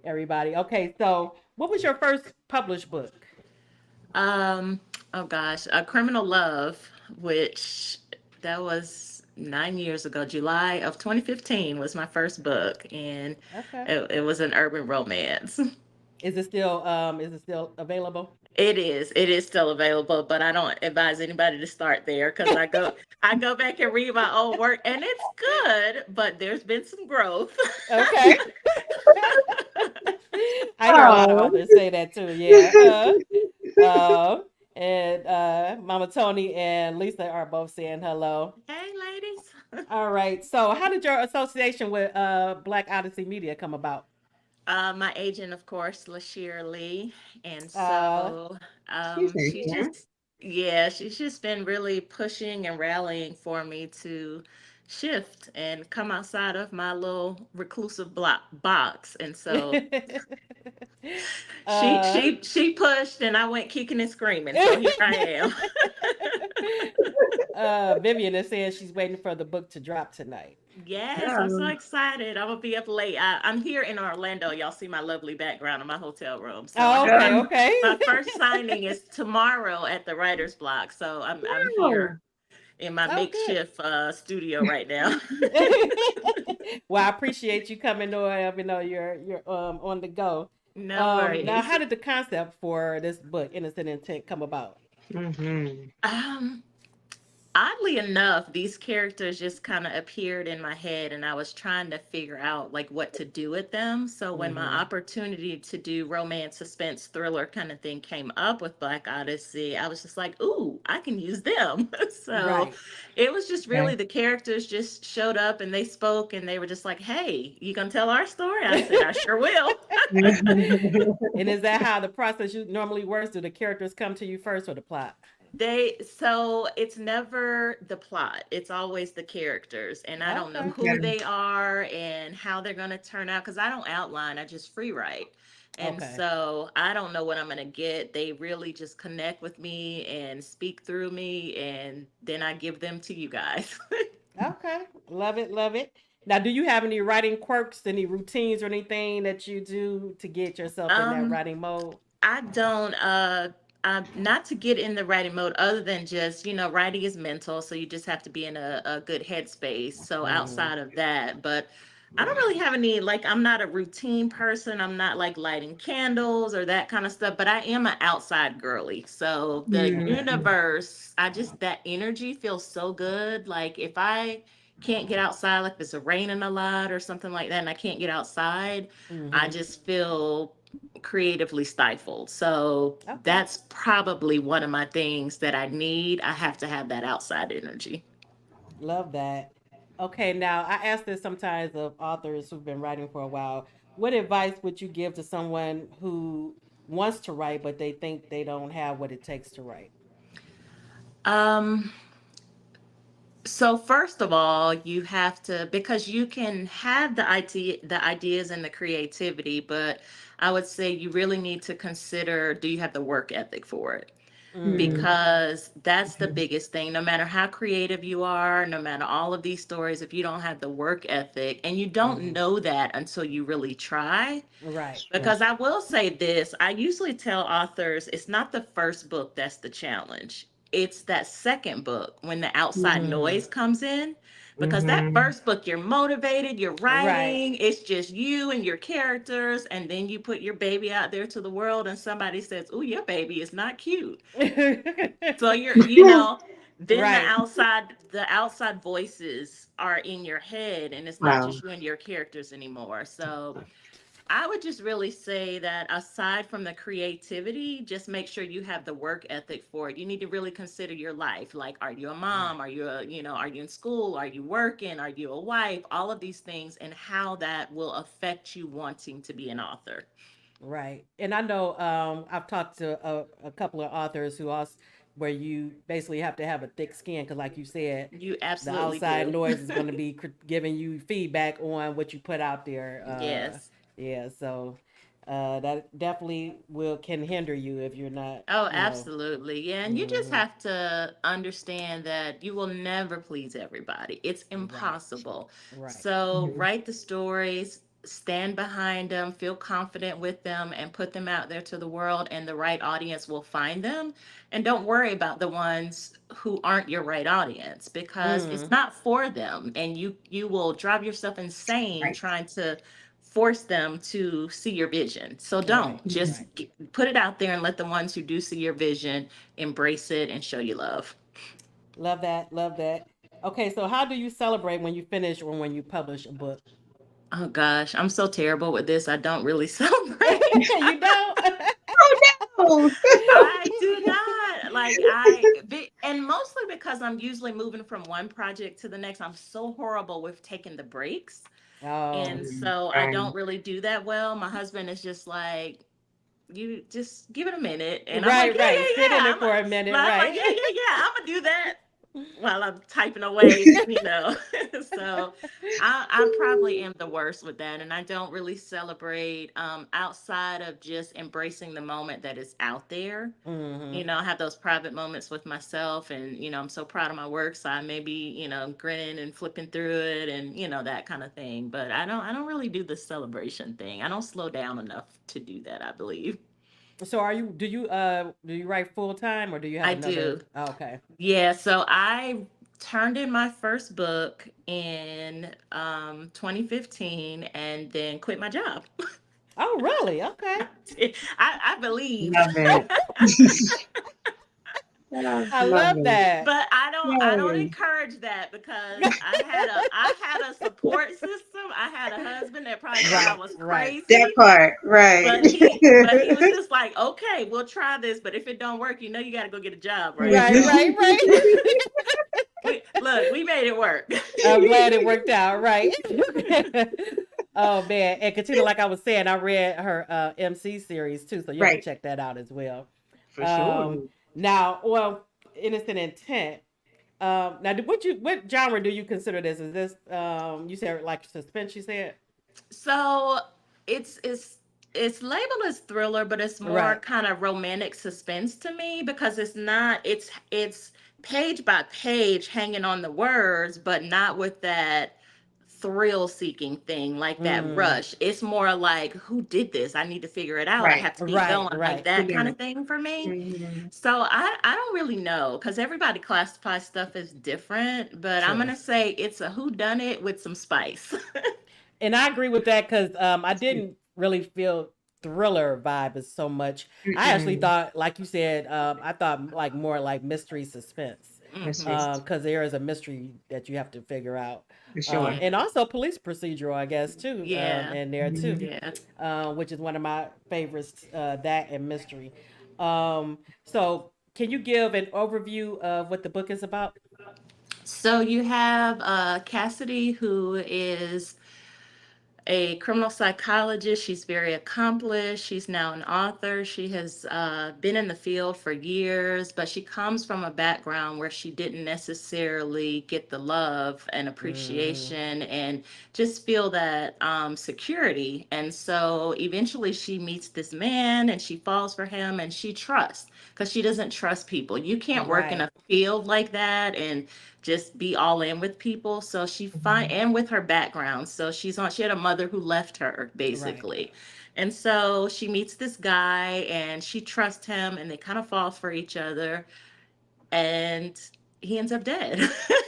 everybody. Okay, so what was your first published book? um, oh gosh, A Criminal Love, which that was 9 years ago. July of 2015 was my first book, and Okay. it was an urban romance. Is it still available? It is still available, but I don't advise anybody to start there because I go back and read my old work and it's good, but there's been some growth. Okay. I hear a lot of Oh. authors say that too. Yeah. And Mama Tony and Lisa are both saying hello. Hey, ladies. All right. So, how did your association with Black Odyssey Media come about? My agent, of course, LaShira Lee, and Uh, so She's in she here. just, yeah, she's just been really pushing and rallying for me to shift and come outside of my little reclusive block box. And so uh, she pushed, and I went kicking and screaming. So here I am. Vivian is saying she's waiting for the book to drop tonight. Yes, I'm so Um, excited. I'm gonna be up late. I'm here in Orlando. Y'all see my lovely background in my hotel room. So I Oh, have okay, my um, okay. my first signing is tomorrow at the Writer's Block. So I'm wow. here in my Oh, good. makeshift studio right now. Well, I appreciate you coming on. You know, you're on the go. No Now, worries. how did the concept for this book, Innocent Intent, come about? Mm-hmm. Um, Oddly enough, these characters just kind of appeared in my head, and I was trying to figure out like what to do with them. So when my Hmm. opportunity to do romance, suspense, thriller kind of thing came up with Black Odyssey, I was just like, "Ooh, I can use them." So Right. it was just Okay. really the characters just showed up and they spoke, and they were just like, "Hey, you gonna tell our story?" I said, "I sure will." And is that how the process normally works? Do the characters come to you first or the plot? So it's never the plot. It's always the characters. And I don't know Okay. who they are and how they're going to turn out because I don't outline, I just free write. And Okay. so I don't know what I'm going to get. They really just connect with me and speak through me. And then I give them to you guys. Okay. Love it. Love it. Now, do you have any writing quirks, any routines or anything that you do to get yourself in that um, writing mode? I don't not to get in the writing mode other than just, writing is mental, so you just have to be in a good headspace. So Hmm. outside of that, but I don't really have any like I'm not a routine person. I'm not like lighting candles or that kind of stuff, but I am an outside girly. So the Okay. universe, I just that energy feels so good. Like if I can't get outside, like if it's raining a lot or something like that, and I can't get outside, I Hmm. just feel creatively stifled. So Okay. that's probably one of my things that I need. I have to have that outside energy. Love that. Okay, now I ask this sometimes of authors who've been writing for a while. What advice would you give to someone who wants to write but they think they don't have what it takes to write? Um, so first of all, you have to because you can have the ideas and the creativity, but I would say you really need to consider, do you have the work ethic for it? Mm, Because that's the biggest thing. No matter how creative you are, no matter all of these stories, if you don't have the work ethic, and you don't hmm. know that until you really try. Right. Sure. Because I will say this, I usually tell authors it's not the first book that's the challenge. It's that second book when the outside Mm, noise comes in. Because that Mhm. first book, you're motivated, you're Right. writing, it's just you and your characters, and then you put your baby out there to the world, and somebody says, "Oh, your baby is not cute." So then Right. the outside voices are in your head, and it's not Wow. just you and your characters anymore. So I would just really say that aside from the creativity, just make sure you have the work ethic for it. You need to really consider your life. Like, are you a Right. mom? Are you in school? Are you working? Are you a wife? All of these things and how that will affect you wanting to be an author. Right. And I know I've talked to a couple of authors who also where you basically have to have a thick skin because, like you said, You the absolutely outside do. noise is going to be giving you feedback on what you put out there. Yes. Yeah. So that definitely will can hinder you if you're not, Oh, you know. absolutely. Yeah. And you just Hmm. have to understand that you will never please everybody. It's Right. impossible. Right. So Mhm. write the stories, stand behind them, feel confident with them, and put them out there to the world, and the right audience will find them. And don't worry about the ones who aren't your right audience because it's Mm. not for them. And you will drive yourself insane Right. trying to force them to see your vision. So Right. don't Mhm. Right. just put it out there and let the ones who do see your vision embrace it and show you love. Love that. Love that. Okay. So how do you celebrate when you finish or when you publish a book? Oh gosh, I'm so terrible with this. I don't really celebrate. You don't. Oh no. I do not and mostly because I'm usually moving from one project to the next. I'm so horrible with taking the breaks. Oh. And so I Right. don't really do that well. My husband is just like, you just give it a minute. And I'm like, Right, yeah, right. yeah, Sit in yeah. it for a minute, I'm right? like, yeah, yeah, yeah. I'm gonna do that while I'm typing away. So I probably am the worst with that. And I don't really celebrate outside of just embracing the moment that is out there. Hmm. I have those private moments with myself, and I'm so proud of my work, so I may be, grinning and flipping through it, and that kind of thing. But I don't really do the celebration thing. I don't slow down enough to do that, I believe. So do you write full time or do you have I another? do. Oh, okay. Yeah, so I turned in my first book in 2015 and then quit my job. Oh, really? Okay. I believed. Love it. I I love love it. that. But I don't Yay. encourage that because I had a support system. I had a husband that probably thought I Right, was right. crazy, That part, right. but he was just like, "Okay, we'll try this, but if it don't work, you got to go get a job, right?" Right, So right, right. we made it work. I'm glad it worked out, right? Oh man. And Katina, like I was saying, I read her MC series too, so you have to Right. check that out as well. For sure. Um Now, well, Innocent Intent. Now, what genre do you consider this? Is this you said like suspense? You said So it's labeled as thriller, but it's more right. kind of romantic suspense to me because it's not it's page by page hanging on the words, but not with that thrill seeking thing like that Mm, rush. It's more like, who did this? I need to figure it out. I Right. have to keep right, going, like right. that Figure kind it. of thing for me. Mhm. So I don't really know because everybody classifies stuff as different, but I'm True. gonna say it's a who done it with some spice. And I agree with that because I didn't really feel thriller vibe as so much. I actually Mm-mm. thought, like you said, I thought like more like mystery suspense Mysteries. Hmm. because there is a mystery that you have to figure out, For sure. and Yeah. also police procedural, I guess too, Yeah. in there too, Mhm. Yeah. which is one of my favorites. That and mystery. So, can you give an overview of what the book is about? So you have Cassidy, who is a criminal psychologist. She's very accomplished. She's now an author. She has been in the field for years, but she comes from a background where she didn't necessarily get the love and Hmm. appreciation and just feel that security. And so eventually she meets this man and she falls for him and she trusts because she doesn't trust people. You can't work in Right. a field like that and just be all in with people. So she find Mhm. and with her background. So she had a mother who left her Right. basically. And so she meets this guy and she trusts him and they kind of fall for each other. And he ends up dead.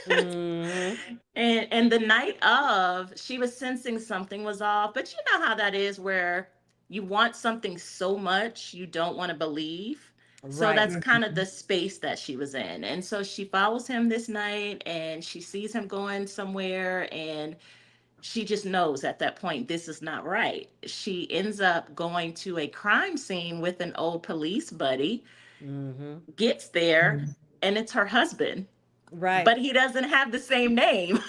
Mm-hmm. And the night of, she was sensing something was off, but you know how that is where you want something so much you don't want to believe. So Right. that's kind of Mhm. the space that she was in. And so she follows him this night and she sees him going somewhere, and she just knows at that point this is not right. She ends up going to a crime scene with an old police buddy, Mm-hmm. gets there, Mhm. and it's her husband, Right. but he doesn't have the same name.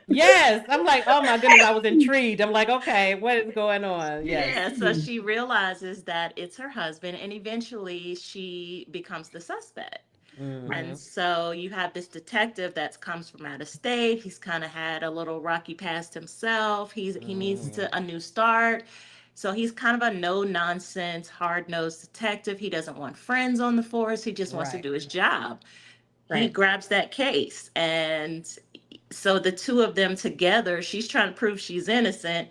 Yes. I'm like, oh my goodness, I was intrigued. I'm like, okay, what is going on? Yes. Yeah, so she realizes that it's her husband, and eventually she becomes the suspect. Mm-hmm. And so you have this detective that comes from out of state. He's kind of had a little rocky past himself. He needs Mm-hmm. a new start. So he's kind of a no nonsense, hard nosed detective. He doesn't want friends on the force. He just wants to Right. do his job. He Right. grabs that case, and so the two of them together, she's trying to prove she's innocent.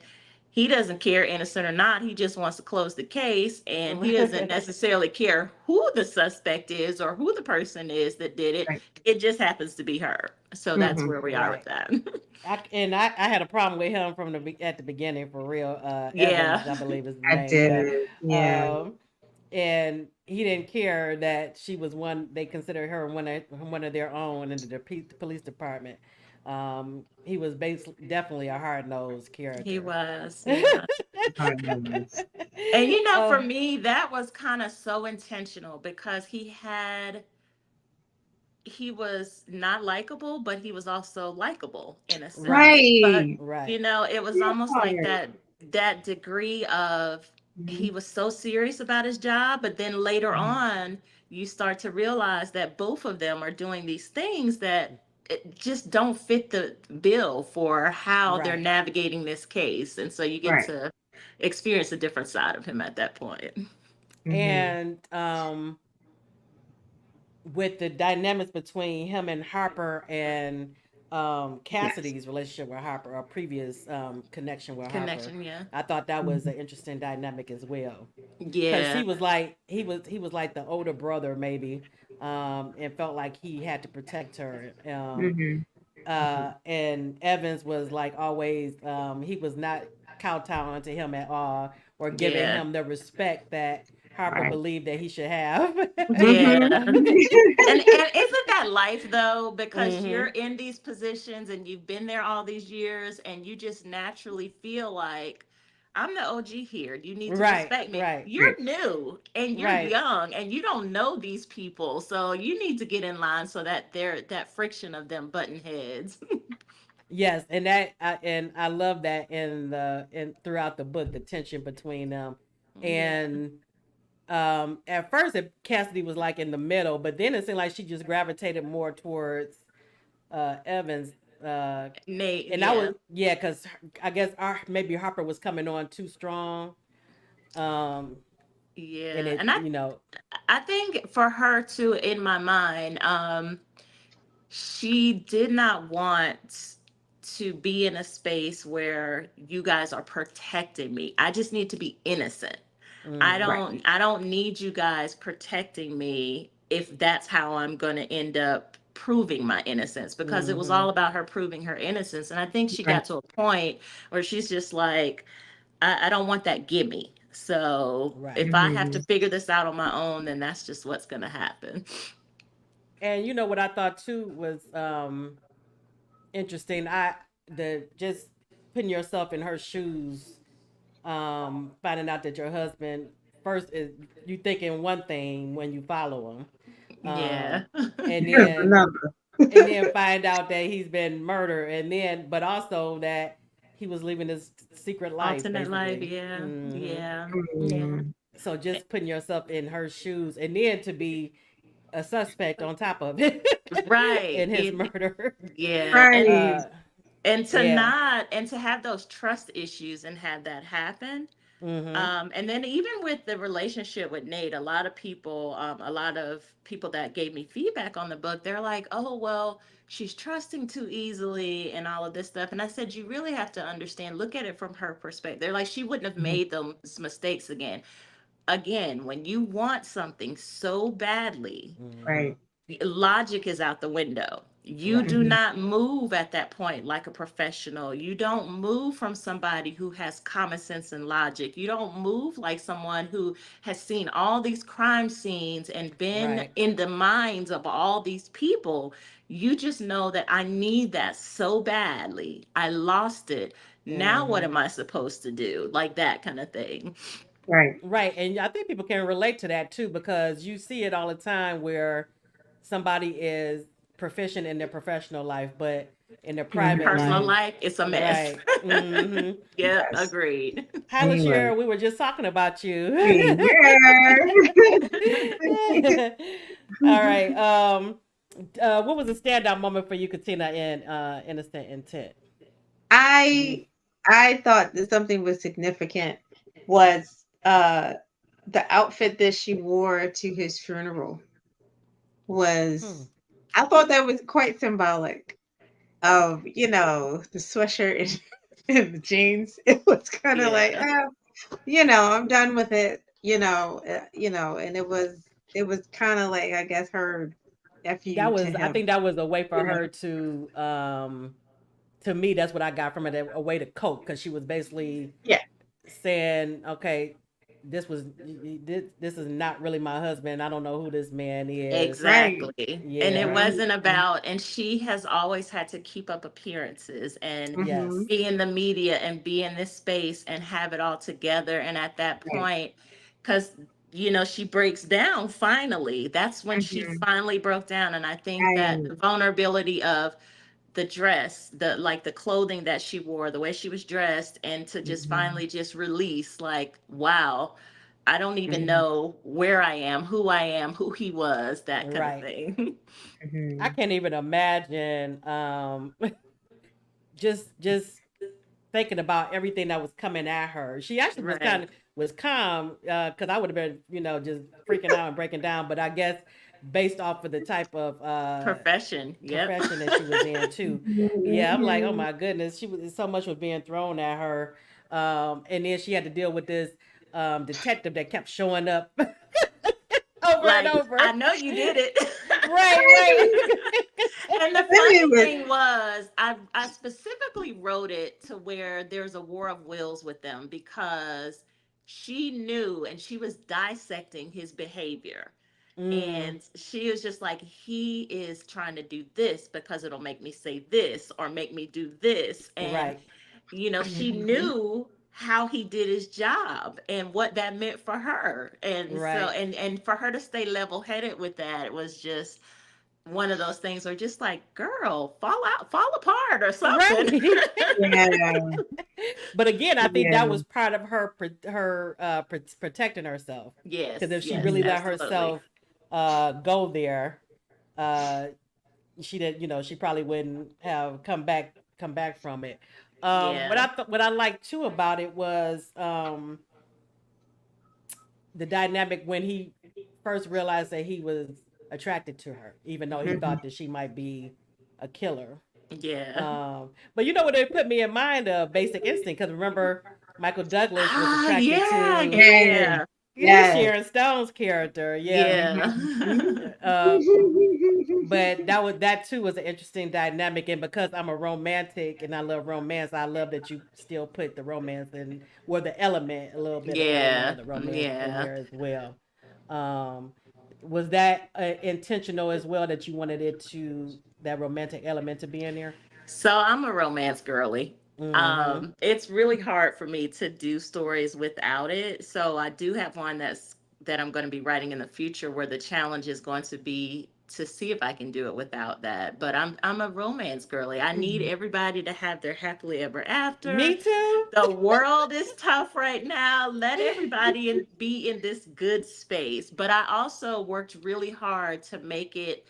He doesn't care, innocent or not. He just wants to close the case, and he doesn't necessarily care who the suspect is or who the person is that did it. Right. It just happens to be her. So that's Mhm. where we are with Right. that. I had a problem with him from at the beginning for real. Yeah. Evans, I believe is the I name. did. Yeah. Yeah. Um, and he didn't care that she was one. They considered her one of their own in the police department. He was basically definitely a hard nosed He character. was, yeah. Hard knows. And you know, for Oh, me, that was kind of so intentional because he was not likable, but he was also likable in a right, sense. But Right. you right, know, it was That almost like part. that degree of he Mhm. was so serious about his job, but then later Mhm. on, you start to realize that both of them are doing these things that it just don't fit the bill for how they're right. navigating this case, and so you get Right. to experience a different side of him at that point. Mhm. And with the dynamics between him and Harper and Yes. Cassidy's relationship with Harper, or previous connection with Harper, Connection, yeah, I thought that was Mhm. an interesting dynamic as well. Because yeah, he was like the older brother maybe, and felt like he had to protect her. Mhm. Mhm. And Evans was like always, he was not kowtowing to him at all, or giving yeah. him the respect that Harper Right. believed that he should have. Yeah. Mhm. And isn't that life though? Because you're Hmm. in these positions and you've been there all these years and you just naturally feel like I'm the OG here. You need to Right, respect me. right, Right. You're new and you're right. young and you don't know these people. So you need to get in line so that that friction of them button heads. Yes, and I love that in throughout the book, the tension between them. Yeah. And at first Cassidy was like in the middle, but then it seemed like she just gravitated more towards Evans. Uh, Nate, and I yeah. was, yeah, because I guess maybe Harper was coming on too strong. Um, and Yeah. it, And I think for her too, in my mind, she did not want to be in a space where you guys are protecting me. I just need to be innocent. mm, Right. I don't need you guys protecting me if that's how I'm going to end up proving my innocence, because it was mm-hmm, all about her proving her innocence. And I think she Right. got to a point where she's just like, I don't want that gimme. So right. if I have to Mhm. figure this out on my own, then that's just what's going to happen. And you know what I thought too was interesting. The just putting yourself in her shoes, finding out that your husband first is you thinking one thing when you follow him, Yeah. and There's then another. find out that he's been murdered, and then but also that he was living this secret life Alternate life. basically. Yeah. Yeah. Yeah. Mhm. So just putting yourself in her shoes, and then to be a suspect on top of it Right. in his murder. Yeah. Right. uh, And to yeah. not and to have those trust issues and have that happen. Mm-hmm. And then even with the relationship with Nate, a lot of people that gave me feedback on the book, they're like, "Oh, well, she's trusting too easily and all of this stuff." And I said, "You really have to understand, look at it from her perspective." They're like, "She wouldn't have Mhm. made those mistakes again." Again, when you want something so badly, Mm-hmm. Right. logic is out the window. You Right. do Mhm. not move at that point like a professional. You don't move from somebody who has common sense and logic. You don't move like someone who has seen all these crime scenes and been Right. in the minds of all these people. You just know that I need that so badly. I lost it. Now, what Mm-hmm. am I supposed to do? Like that kind of thing. Right. Right. And I think people can relate to that too, because you see it all the time where somebody is proficient in their professional life, but in their private Personal Mhm. life, life, it's a mess. right. Mm-hmm. Yeah, Yes. agreed. Hi, Anyway. LaShira. We were just talking about you. Yeah. All right. What was a standout moment for you, Katina, in Innocent Intent? I I thought that something was significant was the outfit that she wore to his funeral Hmm. was I thought that was quite symbolic of, the sweatshirt and the jeans. It was kind of like, Yeah. I'm done with it, and it was kind of like, I guess, her FU to I him. think that was a way for You know? her to me, that's what I got from it, a way to cope, because she was basically Yeah. saying, okay, this is not really my husband. I don't know who this man is. Right. Exactly. And it Yeah. wasn't Mhm. about, and she has always had to keep up appearances and Yes. Mhm. be in the media and be in this space and have it all together. And at that Right. point, because, she breaks down finally. That's when she Mhm. finally broke down. And I think that Right. the vulnerability of the dress, the clothing that she wore, the way she was dressed, and to just Mhm. finally just release, like, wow, I don't even Mhm. know where I am, who he was, that kind of Right. thing. I Mhm. can't even imagine just thinking about everything that was coming at her. She actually was Right. was calm, because I would have been, just freaking out and breaking down. But I guess based off of the type of Profession. Yep. profession that she was in too. Yeah, I'm like, oh Mhm. my goodness, she was so much was being thrown at her, and then she had to deal with this detective that kept showing up over and Like, I over. know you did it. Right, right. And the funny Anyway. thing was, I specifically wrote it to where there's a war of wills with them because she knew and she was dissecting his behavior. Mm, And she was just like, he is trying to do this because it'll make me say this or make me do this. And, right, she Mhm. knew how he did his job and what that meant for her. And so, right, and for her to stay level headed with that, it was just one of those things where just like, girl, fall apart or something. right. Yeah. But again, I think that Yeah. was part of her protecting herself, because Yes, if she yes, really Mhm. let absolutely. herself go there, uh, she did, she probably wouldn't have come back from it. Yeah. What I liked too about it was the dynamic when he first realized that he was attracted to her, even though he Mhm. thought that she might be a killer. Yeah. But you know what, it put me in mind of Basic Instinct, because remember, Michael Douglas was Ah, attracted yeah, to, Right. yeah, yeah, Yes. Sharon Stone's character. Yeah. yeah. Mhm. Uh, but that too was an interesting dynamic, and because I'm a romantic and I love romance, I love that you still put the romance in, or the element, a little bit of element Yeah, of the romance in yeah. there as well. Um, was that intentional as well, that you wanted that romantic element to be in there? So I'm a romance girly. Mm-hmm. It's really hard for me to do stories without it. So I do have one that I'm going to be writing in the future where the challenge is going to be to see if I can do it without that. But I'm a romance girly. I need Mhm. everybody to have their happily ever after. Me too. The world is tough right now. Let everybody be in this good space. But I also worked really hard to make it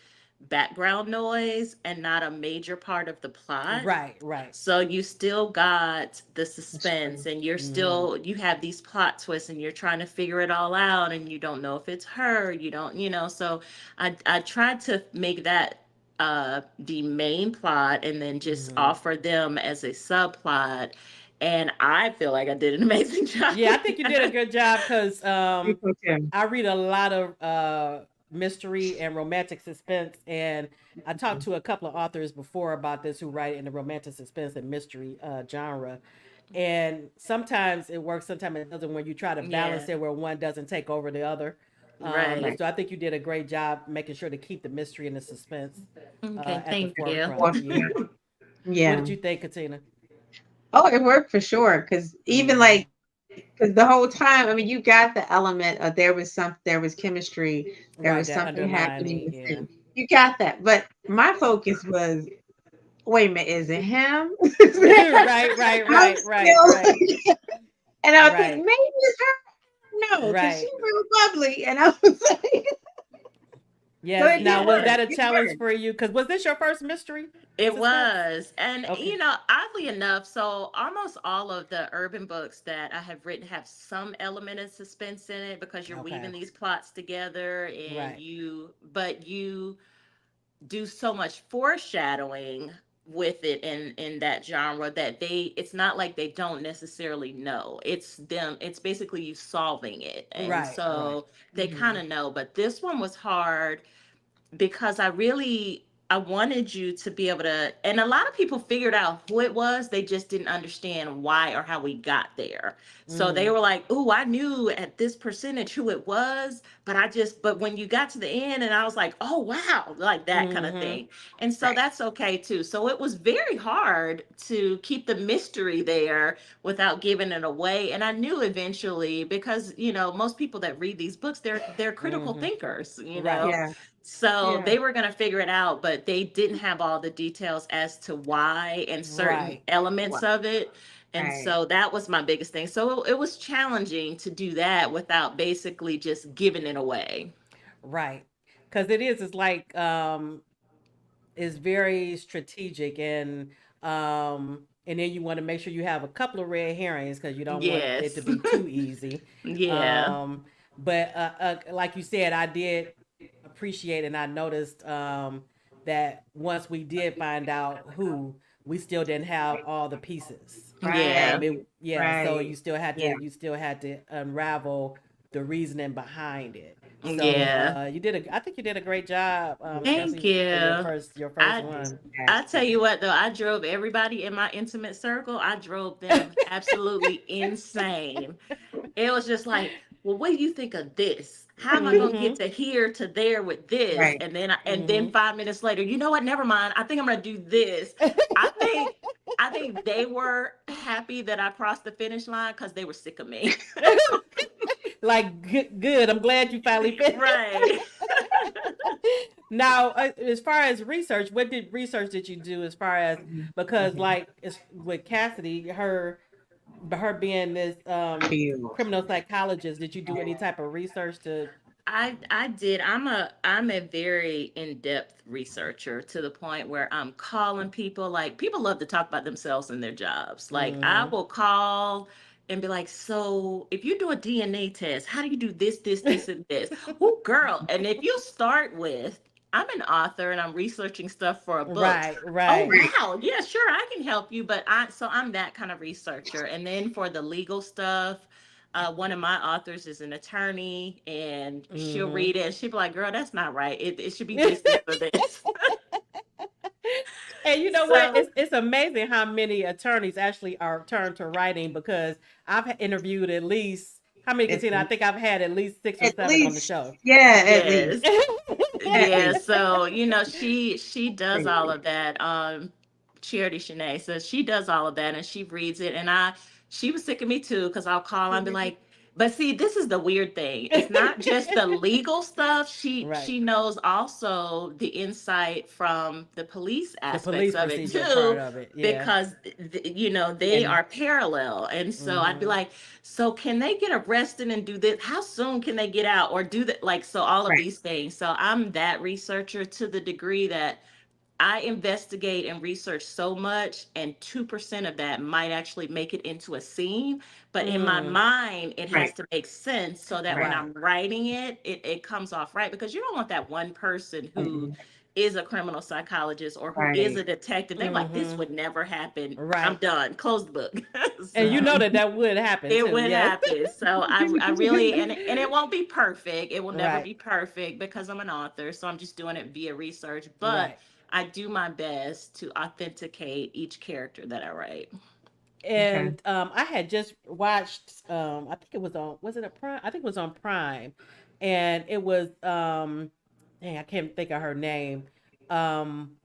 background noise and not a major part of the plot. Right, right. So you still got the That's suspense true. and you're Mm-hmm. still, you have these plot twists and you're trying to figure it all out and you don't know if it's her, you don't, so I tried to make that the main plot and then just Mm-hmm. offer them as a subplot. And I feel like I did an amazing job Yeah, I with think you did a that. good job, because People too. I read a lot of mystery and romantic suspense. And I talked to a couple of authors before about this who write in the romantic suspense and mystery genre. And sometimes it works, sometimes it doesn't when you try to balance Yeah. it where one doesn't take over the other. Right. Right. So I think you did a great job making sure to keep the mystery and the suspense Okay. at the Thank you. forefront. Yeah. What Yeah. did you think, Katina? Oh, it worked for sure. Because even Mm-hmm. like, because the whole time, I mean, you got the element of there was chemistry, there was Right, that something happening underlining, yeah. within. You got that. But my focus was, wait a minute, is it him? Right, right, I'm right, right, right, still, and I think right, maybe it's her. No, because right. she's real bubbly. And I was like, so Yes. it did Now, was work. that a It challenge worked. for you? Because was this your first mystery It suspense? was. And, Okay. oddly enough, so almost all of the urban books that I have written have some element of suspense in it because you're weaving Okay. these plots together and Right. but you do so much foreshadowing with it in that genre that it's not like they don't necessarily know. It's basically you solving it. And Right. Right. so they kind Mhm. of know, but this one was hard because I wanted you to be able to, and a lot of people figured out who it was, they just didn't understand why or how we got there. So they Mm-hmm. were like, "Oh, I knew at this percentage who it was, but when you got to the end and I was like, "Oh, wow," like that kind of Mm-hmm. thing." And so Right. that's okay too. So it was very hard to keep the mystery there without giving it away. And I knew eventually because, most people that read these books, they're critical Mm-hmm. Right. thinkers. Yeah. So Yeah. they were going to figure it out, but they didn't have all the details as to why and certain Right. elements Wow. of it. And Right. so that was my biggest thing. So it was challenging to do that without basically just giving it away. Right. Because it is. It's like is very strategic and then you want to make sure you have a couple of red herrings because you don't want it to Yes. be too easy. Yeah. Um, but like you said, I did appreciate and I noticed that once we did find out who, we still didn't have all the pieces. Yeah. Yeah, so Right. Yeah. you still had to unravel the reasoning behind it. So Yeah. I think you did a great job, Thank especially for you. your first I one. I Fantastic. tell you what though, I drove everybody in my intimate circle. I drove them absolutely insane. It was just like, well, what do you think of this? How am I going to get Mm-hmm. to here to there with this? Right. And then Mm-hmm. 5 minutes later, you know what? Never mind. I think I'm going to do this. I think I think they were happy that I crossed the finish line because they were sick of me. Like good. I'm glad you finally finished. Right. Now, as far as research, what did research did you do as far as Mhm. because Mhm. like it's with Cassidy, her being this Field. criminal psychologist, did you do any type of research to? I did. I'm a very in-depth researcher to the point where I'm calling people. Like people love to talk about themselves and their jobs. Like I Mm-hmm. will call and be like, so if you do a DNA test, how do you do this, this, this, and this? Oh, girl. And if you start with, I'm an author and I'm researching stuff for a book. Right, Oh right. Right. wow, yeah, sure, I can help you. But I'm that kind of researcher. And then for the legal stuff, one of my authors is an attorney, and she'll Mm-hmm. read it and she'll be like, "Girl, that's not right. It should be this, this, or this." And you know what? So It's amazing how many attorneys actually are turned to writing because I've interviewed at least how many, At, Katina? I think I've had at least six or at seven on the least. show. Yeah. At least. yes, At yeah. least. So she does all Crazy. of that. Charity Shanae. So she does all of that and she reads it. And she was sick of me too, because I'll call and be like, but see, this is the weird thing. It's not just the legal stuff. She Right. she knows also the insight from the police The aspects police of it procedure part too, of it. Yeah. because they Yeah. are parallel. And so I'd be Mm-hmm. like, so can they get arrested and do this? How soon can they get out or do that? Like, so all of Right. these things. So I'm that researcher to the degree that I investigate and research so much, and 2% of that might actually make it into a scene. But in my Mm. mind, it has Right. to make sense so that when Right. Right. I'm writing it, it comes off right because you don't want that one person who Mm-mm. is a criminal psychologist or who is Right. a detective, they're like, this would never happen. I'm Right. done. Close the book. And you know So that would happen it too. would Yes. happen. So I really, and it won't be perfect. It will never Right. be perfect because I'm an author. So I'm just doing it via research. But Right. I do my best to authenticate each character that I write. Okay. And I had just watched I think it was on, was it a Prime? I think it was on Prime. And it was dang, I can't think of her name. Um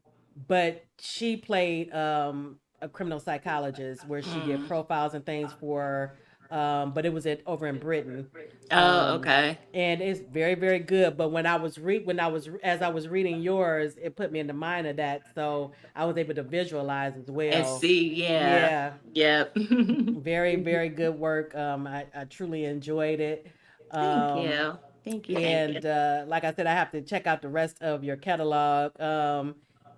but she played a criminal psychologist where she did Mm. profiles and things for but it was over in Britain. Oh, Um okay. and it's very very good, but when I was as I was reading yours, it put me in the mind of that, so I was able to visualize as And well. see, yeah. Yeah, Yep. very, very good work. I truly enjoyed it. Thank Um, you. Thank you. Thank you. and like I said, I have to check out the rest of your catalog.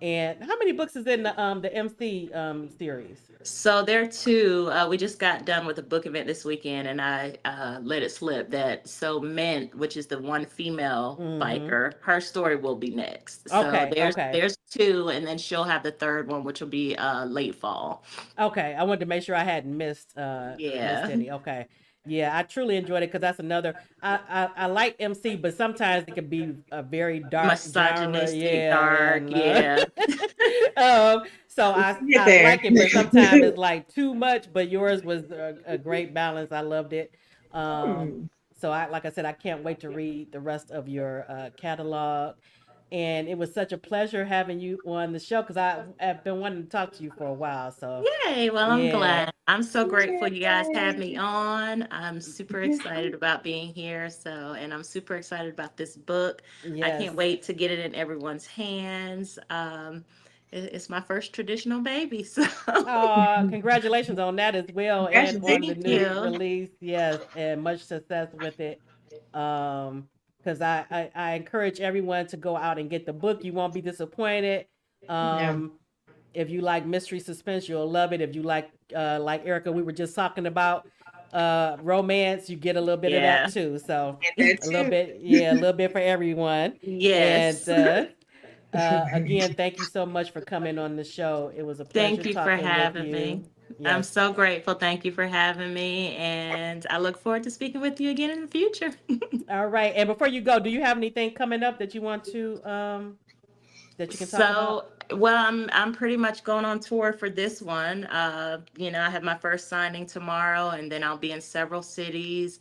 And how many books is in the MC series? So there too, we just got done with a book event this weekend, and I let it slip that so Mint, which is the one female Mm-hmm. biker, her story will be next. So Okay, okay, there's two, and then she'll have the third one, which will be late fall. okay. I wanted to make sure I hadn't missed Yeah, any. Okay. Yeah, I truly enjoyed it because that's another. I like MC, but sometimes it can be a very dark genre. misogynistic, Yeah, dark. and Yeah, so We can get I there. like it, but sometimes it's like too much. But yours was a great balance. I loved it. Um, Hmm. so I, like I said, I can't wait to read the rest of your catalog. And it was such a pleasure having you on the show because I've been wanting to talk to you for a while. So yay. Well, I'm yeah, glad. I'm so grateful you guys had me Yay. on. I'm super excited about being here. So, and I'm super excited about this book. I yes. can't wait to get it in everyone's hands. It's my first traditional baby. So, Congratulations on that as well, and on the thank new Congratulations. you. release. Yes, and much success with it. Um, because I encourage everyone to go out and get the book. You won't be disappointed. Yeah. Um, if you like mystery suspense, you'll love it. If you like Erica, we were just talking about romance, you get a little bit of that Yeah. too. So Get that a little too. bit, yeah, a little bit for everyone. And Yes. again, thank you so much for coming on the show. It was a pleasure Thank you for talking with having me. you. I'm Yes. so grateful. Thank you for having me. And I look forward to speaking with you again in the future. All right. And before you go, do you have anything coming up that you want to that you can talk about? So, well, I'm pretty much going on tour for this one. I have my first signing tomorrow, and then I'll be in several cities.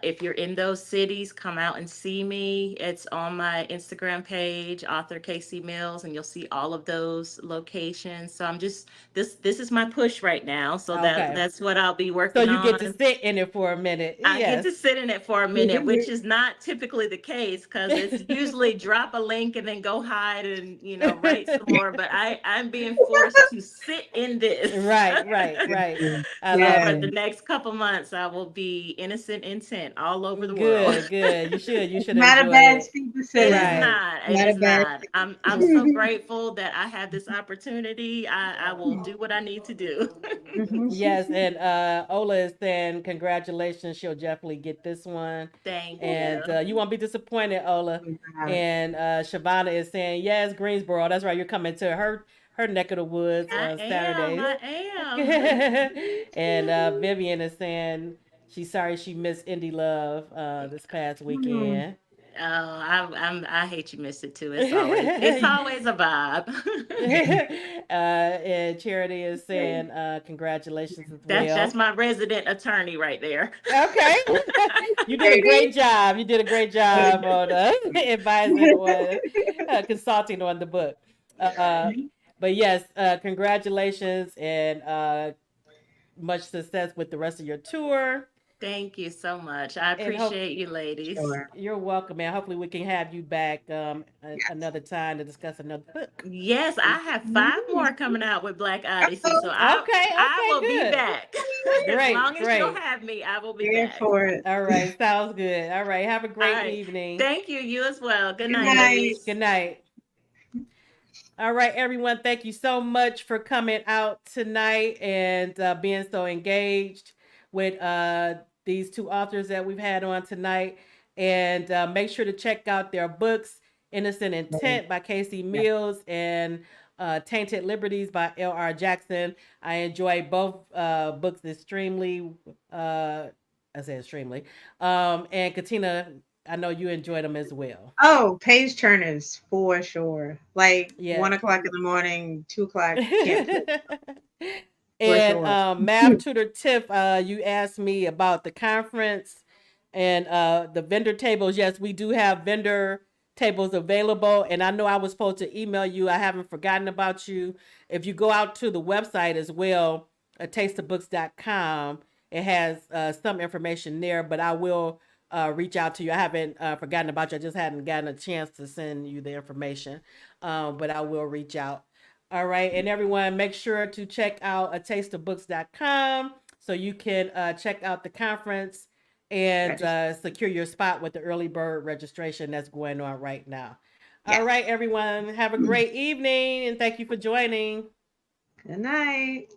If you're in those cities, come out and see me. It's on my Instagram page, Author K.C. Mills, and you'll see all of those locations. So I'm just this is my push right now. So Okay. that's what I'll be So working you get to on. sit in it for a minute. I get Yes. to sit in it for a minute, which is not typically the case because it's usually drop a link and then go hide and write some more. But I'm being forced to sit in this. Right, right, right. I So love for Yes. the it. next couple months, I will be innocent intent all over the world. Good, good. You should. You should Not a enjoy bad it. thing to It sit is in. Right. not. It Not a is bad not. I'm so grateful that I have this opportunity. I will do what I need to do. thing. Yes, and Ola is saying congratulations. She'll definitely get this one, Thank and you. you won't be disappointed, Ola. Yeah. And Shavana is saying yes, Greensboro. That's right. You're coming to her neck of the woods I on am. Saturdays. I am. And Vivian is saying she's sorry she missed Indie Love this past Hmm. weekend. Oh, I hate you missed it too. It's always a vibe. And Charity is saying congratulations as That's well. my resident attorney right there. Okay. You did a great job. You did a great job on advising on consulting on the book. Uh, but yes, congratulations and much success with the rest of your tour. Thank you so much. I And hope appreciate you, ladies. Sure. you're welcome, and hopefully we can have you back Yes. another time to discuss another book. Yes, I have five Mhm. more coming out with Black Odyssey, so Uh-oh. Okay, I okay, will be good. back. As Great, long as you'll great. have me, I will be Here back. for it. All right, sounds good. All right, have a All great right. evening. Thank you. You as well. Good Good night, night. Good ladies. night. All right, everyone. Thank you so much for coming out tonight and being so engaged with these two authors that we've had on tonight. And make sure to check out their books. Innocent Right. Intent by K.C. Yeah. Mills, and Tainted Liberties by L.R. Jackson. I enjoy both books extremely. I say extremely. And Katina, I know you enjoyed them as well. Oh, page turners for sure. Like Yeah. 1 o'clock in the morning, 2 o'clock, can't put for And sure. Math Tutor Tiff, you asked me about the conference and the vendor tables. Yes, we do have vendor tables available. And I know I was supposed to email you. I haven't forgotten about you. If you go out to the website as well, tasteofbooks.com, it has some information there, but I will reach out to you. I haven't forgotten about you. I just hadn't gotten a chance to send you the information, but I will reach out. All right. And everyone, make sure to check out atasteofbooks.com so you can check out the conference and Register. secure your spot with the early bird registration that's going on right now. All Yes. right, everyone. Have a great evening and thank you for joining. Good night.